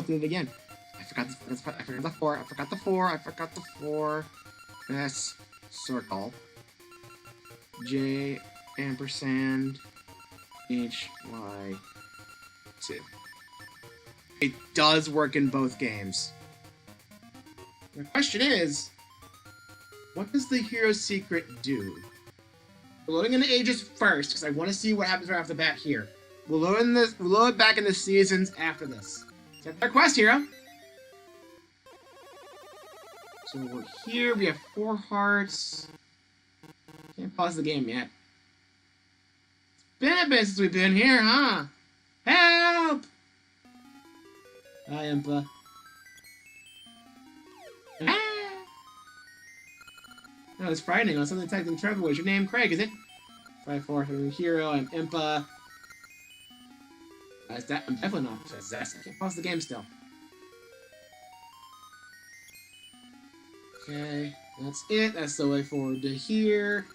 [SPEAKER 3] did it again. I forgot the 4. I forgot the 4. S circle. J ampersand H Y 2. It does work in both games. The question is, what does the hero secret do? We're loading into Ages first, because I want to see what happens right off the bat here. We'll load back in the seasons after this. Set our quest, hero. So we're here, we have 4 hearts. Can't pause the game yet. It's been a bit since we've been here, huh? Help! Hi, Impa. No, it's frightening. On something typed in Trevor. What's your name? Craig, is it? 5-4, I'm a hero. I'm Impa. I'm definitely not possessed. I can't pause the game still. Okay, that's it. That's the way forward to here.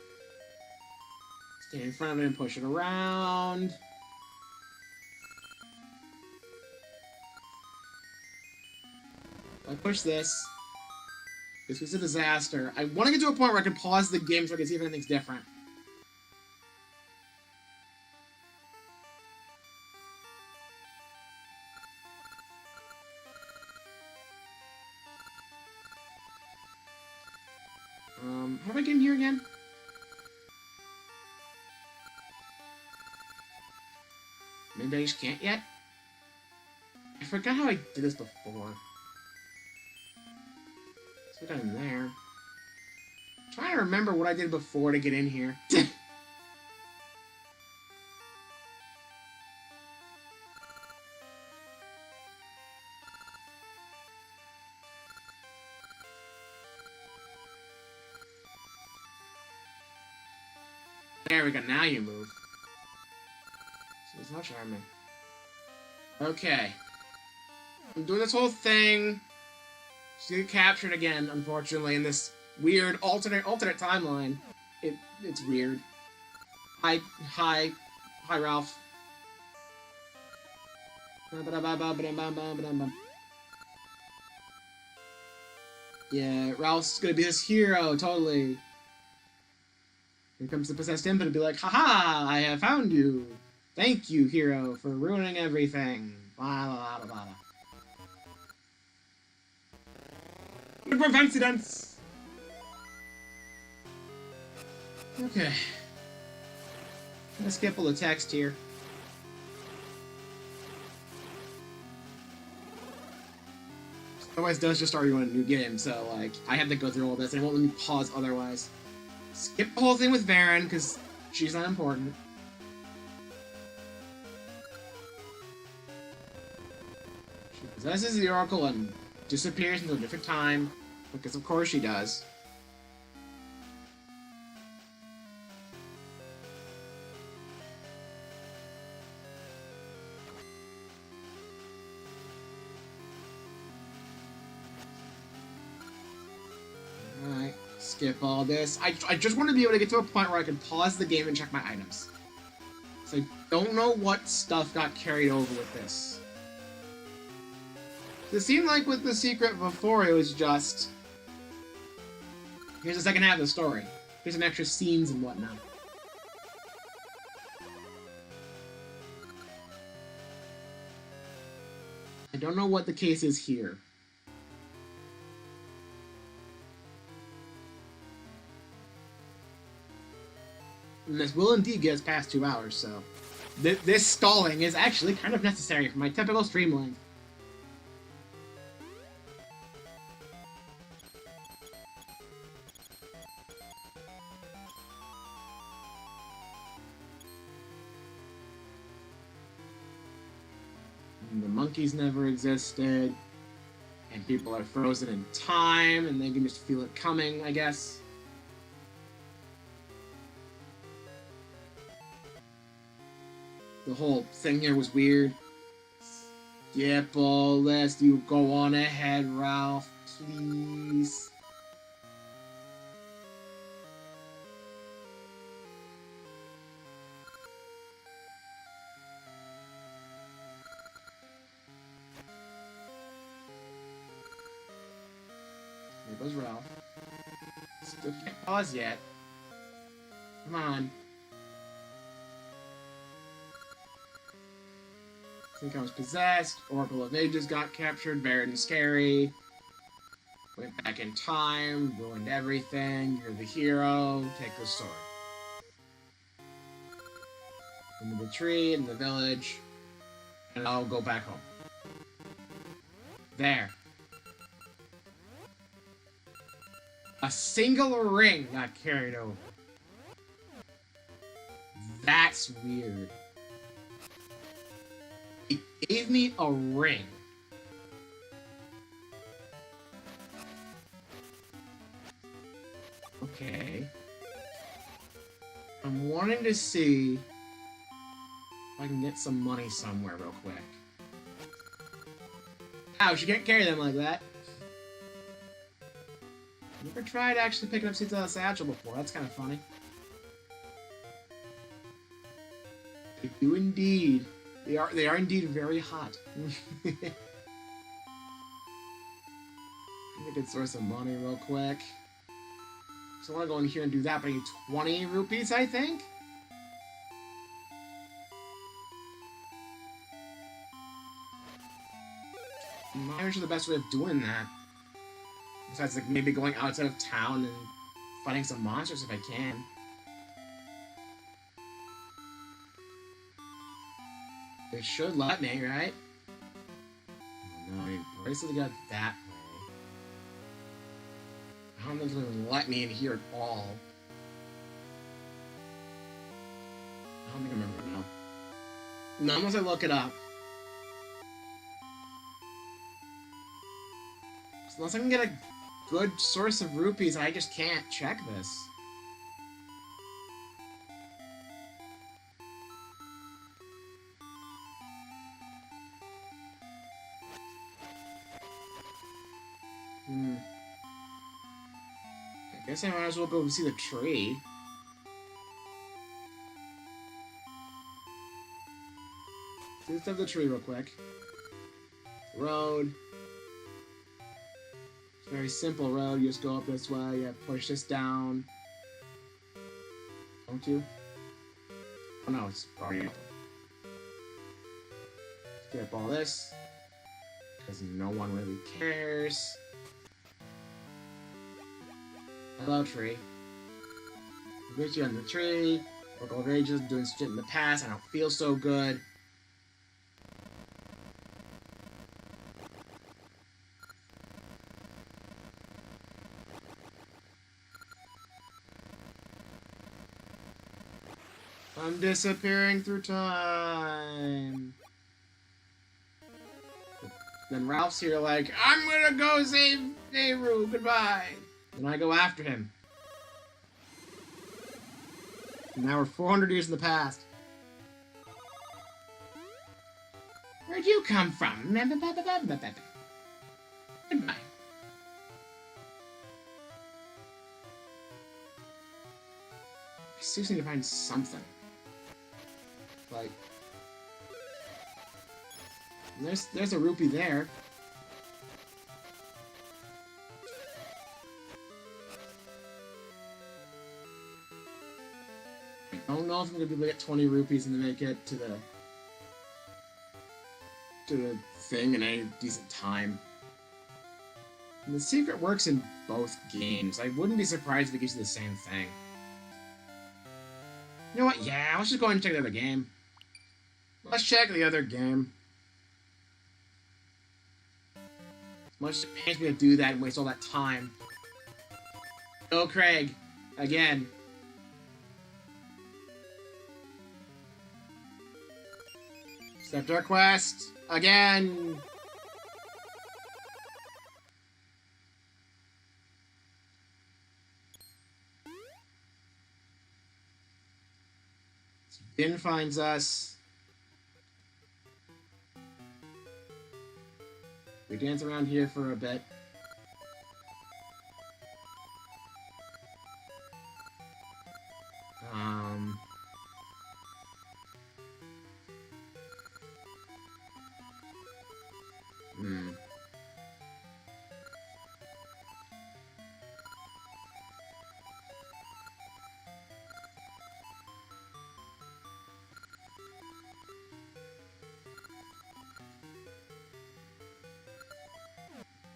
[SPEAKER 3] Stay in front of it and push it around. If I push this, this was a disaster. I want to get to a point where I can pause the game so I can see if anything's different. How do I get in here again? Maybe I just can't yet? I forgot how I did this before. Let's go down there. I'm trying to remember what I did before to get in here. There we go, now you move. So it's not charming. Okay. I'm doing this whole thing. Just get captured again, unfortunately, in this weird alternate timeline. It's weird. Hi, Ralph. Yeah, Ralph's gonna be this hero, totally. Here comes the possessed imp and be like, haha, I have found you. Thank you, hero, for ruining everything. Blah, blah, blah, blah, blah. Number of incidents. Okay. Let's skip all the text here. Otherwise, it does just start you on a new game, so, like, I have to go through all this, and it won't let me pause otherwise. Skip the whole thing with Varen, because she's not important. She possesses the Oracle and disappears into a different time, because of course she does. Alright, skip all this. I just want to be able to get to a point where I can pause the game and check my items. So I don't know what stuff got carried over with this. It seemed like with the secret before, it was just... Here's the second half of the story. Here's some extra scenes and whatnot. I don't know what the case is here. And this will indeed get us past 2 hours, so... This stalling is actually kind of necessary for my typical stream length. And the monkeys never existed, and people are frozen in time, and they can just feel it coming, I guess. The whole thing here was weird. Skip all this. You go on ahead, Ralph, please. There goes Ralph. Still can't pause yet. Come on. I think I was possessed. Oracle of Ages got captured. Baron Scary. Went back in time. Ruined everything. You're the hero. Take the sword. Into the tree, in the village. And I'll go back home. There. A single ring got carried over. That's weird. It gave me a ring. Okay. I'm wanting to see if I can get some money somewhere real quick. Ouch, you can't carry them like that. Never tried actually picking up seeds out of the satchel before. That's kind of funny. They do indeed. They are indeed very hot. Let me get source of money real quick. So I want to go in here and do that, but I need 20 rupees, I think? I'm not even sure the best way of doing that. Besides, like, maybe going outside of town and fighting some monsters if I can. They should let me, right? Oh, no, he basically got that way. I don't think they're gonna let me in here at all. I don't think I remember now. Not unless I look it up. So unless I can get a good source of rupees, I just can't check this. I guess I might as well go and see the tree. Let's have the tree real quick. Road. It's a very simple road. You just go up this way. You push this down. Don't you? Oh no, it's already. Skip all this. Because no one really cares. Hello, tree. Get you on the tree. Oracle of Ages, doing shit in the past. I don't feel so good. I'm disappearing through time. Then Ralph's here like, I'm gonna go save Nehru, goodbye. And I go after him. And now we're 400 years in the past. Where'd you come from? Goodbye. I seriously need to find something. Like, there's a rupee there. I don't know if I'm gonna be able to get 20 rupees and to make it to the thing in a decent time. And the secret works in both games. I wouldn't be surprised if it gives you the same thing. You know what? Yeah, let's just go ahead and check the other game. Let's check the other game. Much it pains me to do that and waste all that time. Oh, Craig. Again. Accept our quest. Again. Din finds us. We dance around here for a bit.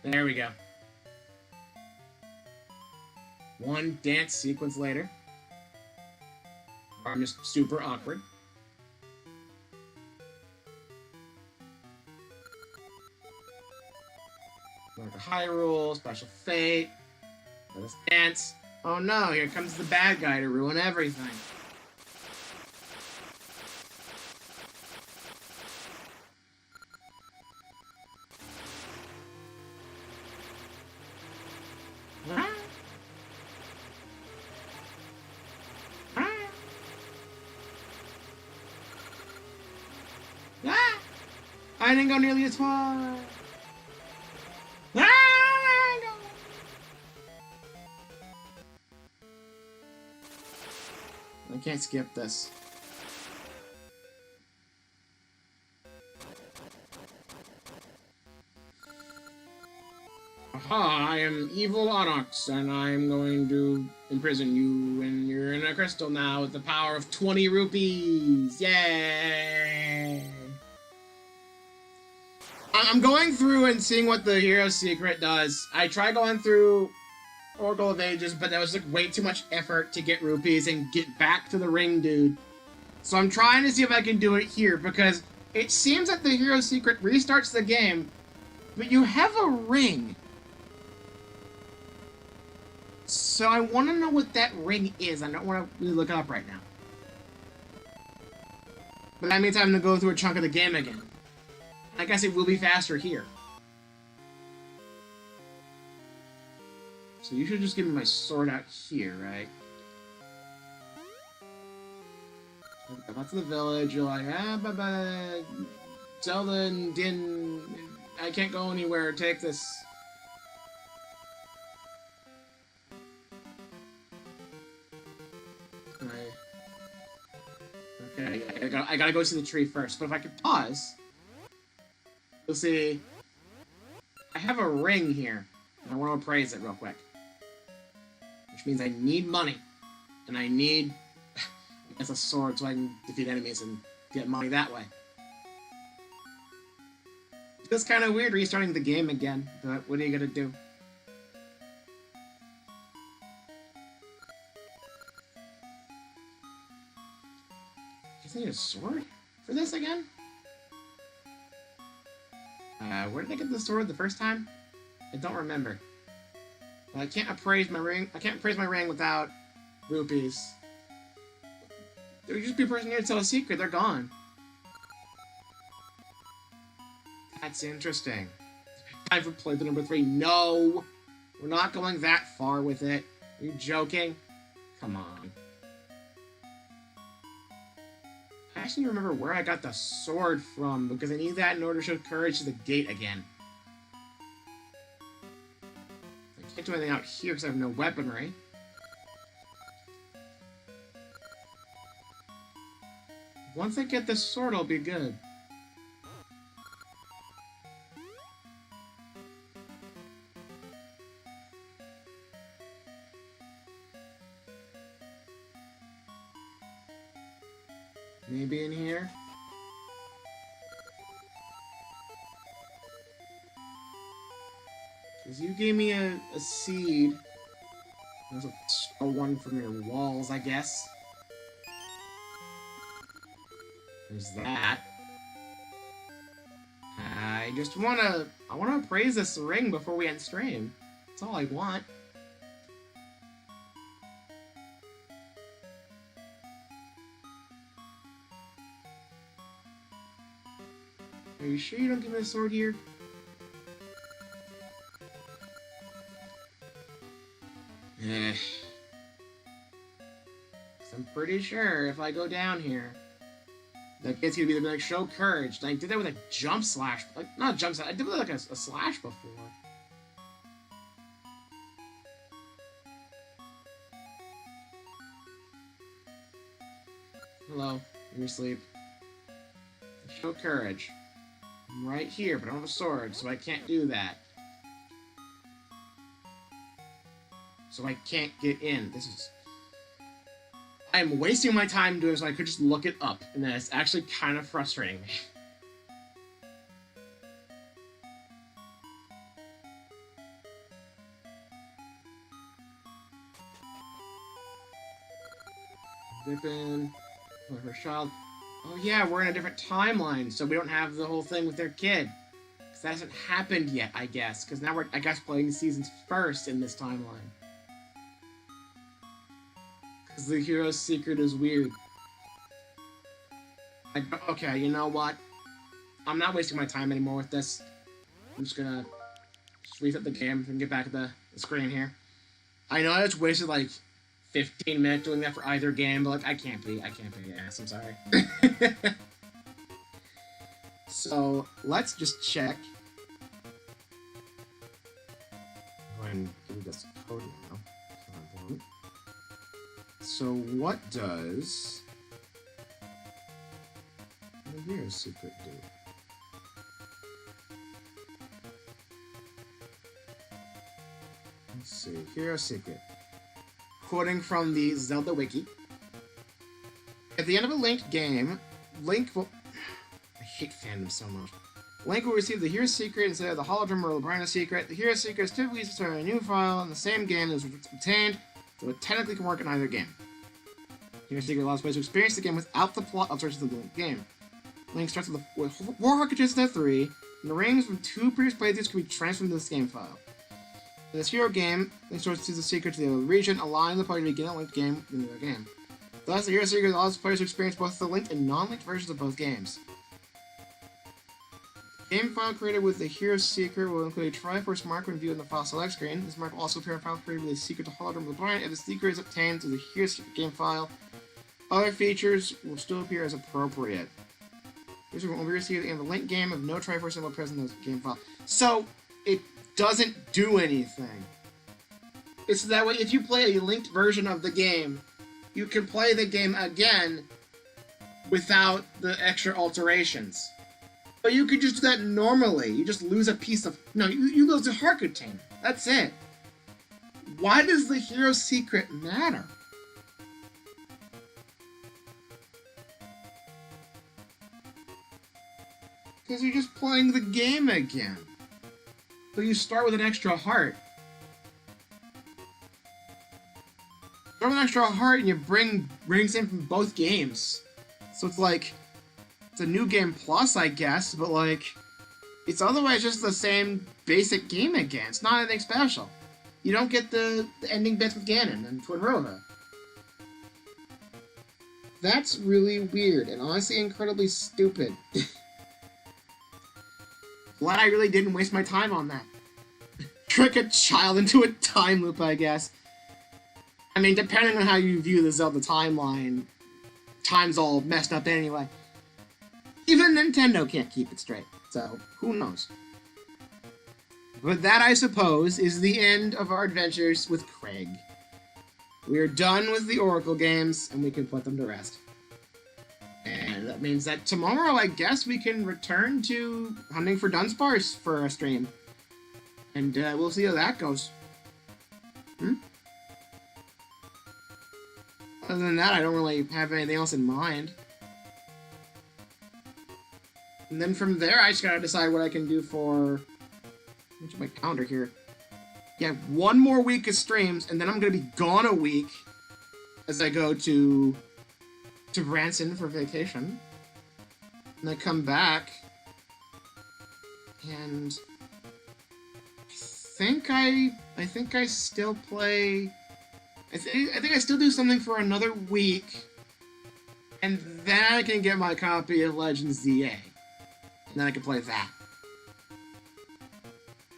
[SPEAKER 3] There we go. One dance sequence later. I'm just super awkward. Like a Hyrule, special fate. Let us dance. Oh no, here comes the bad guy to ruin everything. I didn't go nearly as far. I can't skip this. Aha, I am evil Onyx, and I'm going to imprison you, and you're in a crystal now with the power of 20 rupees. Yay! I'm going through and seeing what the hero secret does. I tried going through Oracle of Ages, but that was like way too much effort to get rupees and get back to the ring dude. So I'm trying to see if I can do it here, because it seems that the hero secret restarts the game, but you have a ring. So I want to know what that ring is. I don't want to really look it up right now. But that means I'm going to go through a chunk of the game again. I guess it will be faster here. So you should just give me my sword out here, right? Go back to the village, you're like, bye-bye. Zelda and Din, I can't go anywhere, take this. Okay, I gotta go see the tree first, but if I could pause, you'll see, I have a ring here, and I want to appraise it real quick. Which means I need money, and I need, I guess, a sword so I can defeat enemies and get money that way. It's kind of weird restarting the game again, but what are you gonna do? I need a sword for this again? Where did I get the sword the first time? I don't remember. Well, I can't appraise my ring. I can't appraise my ring without rupees. There would just be a person here to tell a secret. They're gone. That's interesting. Time for playthrough number 3. No! We're not going that far with it. Are you joking? Come on. I actually remember where I got the sword from, because I need that in order to show courage to the gate again. I can't do anything out here because I have no weaponry. Once I get this sword, I'll be good. Maybe in here? Because you gave me a seed. There's a one from your walls, I guess. There's that. I just wanna appraise this ring before we end stream. That's all I want. Are you sure you don't give me a sword here? Eh. I'm pretty sure if I go down here, that kid's gonna be like, show courage. And I did that with a jump slash. Like, not a jump slash, I did it with like a slash before. Hello, you're asleep. Show courage. I'm right here, but I don't have a sword, so I can't do that. So I can't get in. This is... I am wasting my time doing this, so I could just look it up, and that's actually kind of frustrating me. Dip in. Look for a child. Oh yeah, we're in a different timeline, so we don't have the whole thing with their kid. Because that hasn't happened yet, I guess. Because now we're, I guess, playing seasons first in this timeline. Because the hero's secret is weird. Okay, you know what? I'm not wasting my time anymore with this. I'm just gonna reset the game and get back at the screen here. I know I just wasted like 15 minutes doing that for either game, but like I can't be ass, I'm sorry. So let's just check. Go ahead and give me this code now. So what does the hero's secret do? Let's see, hero's secret. Quoting from the Zelda wiki. At the end of a linked game, Link will... I hate fandom so much. Link will receive the hero's secret instead of the holodrum or Labrina secret. The hero's secret is typically used to start a new file in the same game that was obtained, so it technically can work in either game. Hero's secret allows players to experience the game without the plot alterations of the game. Link starts with 4 cartridges instead of 3, and the rings from 2 previous playthroughs can be transferred to this game file. In this hero game, Link starts to the secret to the other region, allowing the player to begin a linked game in the other game. Thus, the hero secret allows players to experience both the linked and non-linked versions of both games. The game file created with the hero's secret will include a Triforce mark when viewed in the file select screen. This mark will also appear in a file created with the secret to holodrum of the blind if the secret is obtained through the hero's secret game file. Other features will still appear as appropriate. This will be received at the end of the linked game if no Triforce symbol present in the game file. So, it doesn't do anything. It's that way if you play a linked version of the game, you can play the game again without the extra alterations. But you could just do that normally. You just lose a piece of... No, you lose a heart container. That's it. Why does the hero's secret matter? Because you're just playing the game again. So you start with an extra heart. Start with an extra heart and you bring rings in from both games. So it's like... It's a new game plus, I guess, but like... It's otherwise just the same basic game again. It's not anything special. You don't get the ending bits with Ganon and Twinrova. That's really weird and honestly incredibly stupid. Glad I really didn't waste my time on that. Trick a child into a time loop, I guess. I mean, depending on how you view the Zelda timeline, time's all messed up anyway. Even Nintendo can't keep it straight, so who knows? But that, I suppose, is the end of our adventures with Craig. We are done with the Oracle games, and we can put them to rest. And that means that tomorrow, I guess, we can return to hunting for Dunsparce for a stream. And we'll see how that goes. Other than that, I don't really have anything else in mind. And then from there, I just gotta decide what I can do for... What's my calendar here? Yeah, one more week of streams, and then I'm gonna be gone a week as I go to Branson for vacation. And I come back, and I think I still play. I think I still do something for another week, and then I can get my copy of Legends ZA, and then I can play that.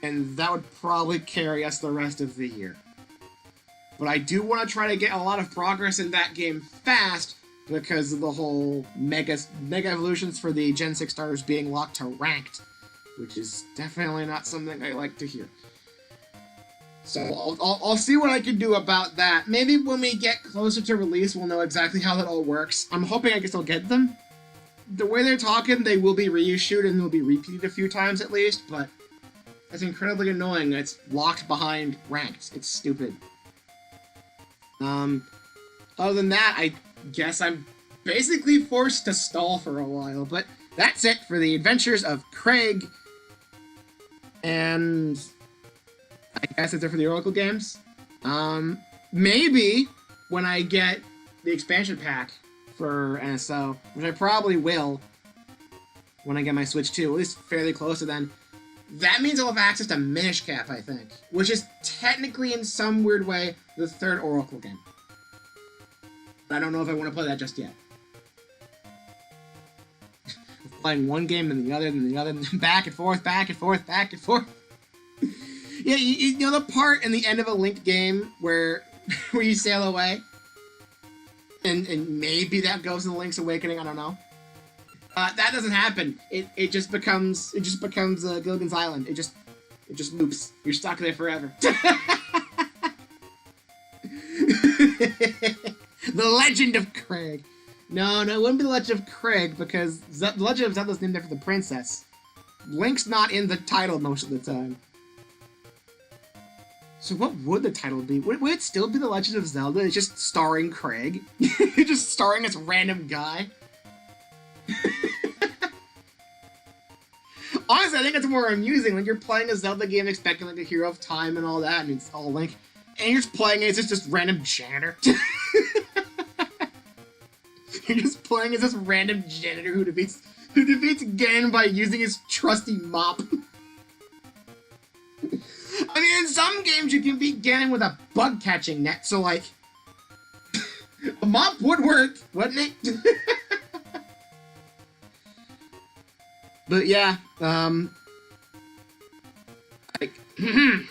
[SPEAKER 3] And that would probably carry us the rest of the year. But I do want to try to get a lot of progress in that game fast because of the whole Mega Evolutions for the Gen 6 starters being locked to Ranked, which is definitely not something I like to hear. So I'll see what I can do about that. Maybe when we get closer to release, we'll know exactly how that all works. I'm hoping I can still get them. The way they're talking, they will be reissued and they'll be repeated a few times at least, but that's incredibly annoying. It's locked behind Ranked. It's stupid. Other than that, I guess I'm basically forced to stall for a while, but that's it for the adventures of Craig. And I guess that's it for the Oracle games. Maybe when I get the expansion pack for NSO, which I probably will when I get my Switch 2, at least fairly close to then, that means I'll have access to Minish Cap, I think, which is technically, in some weird way, the third Oracle game. I don't know if I want to play that just yet. Playing one game and the other, and back and forth, back and forth, back and forth. Yeah, you know the part in the end of a Link game where you sail away? And maybe that goes in Link's Awakening, I don't know. That doesn't happen. It just becomes Gilligan's Island. It just loops. You're stuck there forever. The Legend of Craig. No, it wouldn't be the Legend of Craig because the Legend of Zelda's named after the princess. Link's not in the title most of the time. So what would the title be? Would it still be The Legend of Zelda? It's just starring Craig? Just starring this random guy? Honestly, I think it's more amusing. Like, you're playing a Zelda game expecting, like, a hero of time and all that, and it's all Link. And you're just playing it as just random janitor. You're just playing as this random janitor who defeats Ganon by using his trusty mop. I mean, in some games you can beat Ganon with a bug-catching net, so, like, a mop would work, wouldn't it? But yeah, like, need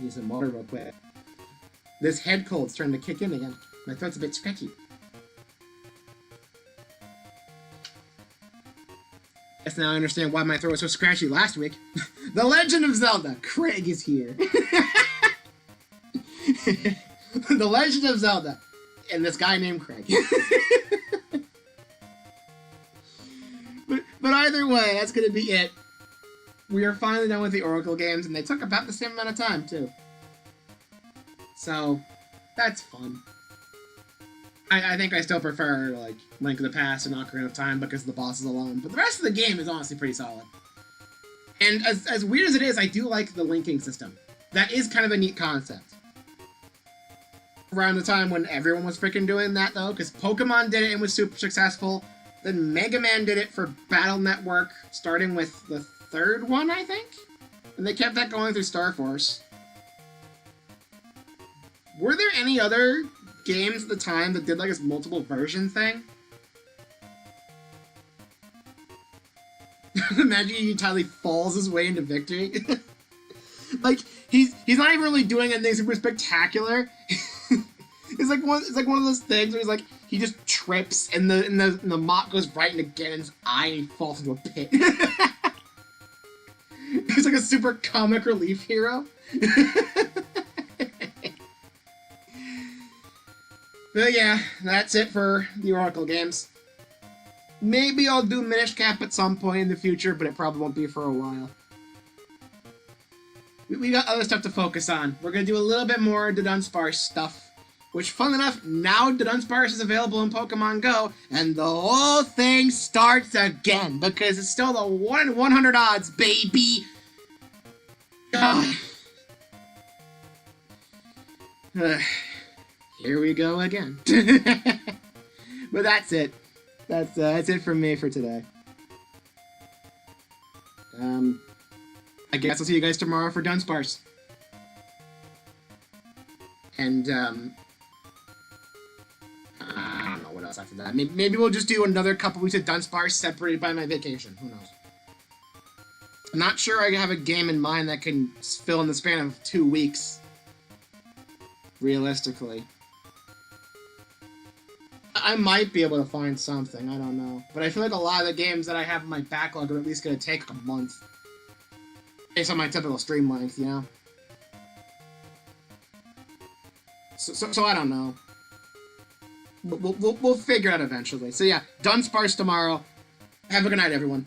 [SPEAKER 3] some water real quick. This head cold's starting to kick in again. My throat's a bit scratchy. Guess now I understand why my throat was so scratchy last week. The Legend of Zelda. Craig is here. The Legend of Zelda. And this guy named Craig. But either way, that's going to be it. We are finally done with the Oracle games, and they took about the same amount of time, too. So, that's fun. I think I still prefer, like, Link of the Past and Ocarina of Time because of the bosses alone, but the rest of the game is honestly pretty solid. And as weird as it is, I do like the linking system. That is kind of a neat concept. Around the time when everyone was freaking doing that, though, because Pokemon did it and was super successful. Then Mega Man did it for Battle Network, starting with the third one, I think? And they kept that going through Star Force. Were there any other games at the time that did like this multiple version thing. Imagine he entirely falls his way into victory. Like he's not even really doing anything super spectacular. It's like one of those things where he's like he just trips and the mop goes right into Ganon's eye and he falls into a pit. He's like a super comic relief hero. But yeah, that's it for the Oracle games. Maybe I'll do Minish Cap at some point in the future, but it probably won't be for a while. We got other stuff to focus on. We're going to do a little bit more the Dunsparce stuff, which, fun enough, now the Dunsparce is available in Pokemon Go, and the whole thing starts again, because it's still the 1 in 100 odds, baby! Ugh. Here we go again. But that's it. That's it from me for today. I guess I'll see you guys tomorrow for Dunsparce. And, I don't know what else after that. Maybe we'll just do another couple weeks of Dunsparce separated by my vacation. Who knows? I'm not sure I have a game in mind that can fill in the span of 2 weeks. Realistically. I might be able to find something, I don't know. But I feel like a lot of the games that I have in my backlog are at least going to take a month. Based on my typical stream length, you know? So I don't know. We'll figure it out eventually. So yeah, Dunsparce tomorrow. Have a good night, everyone.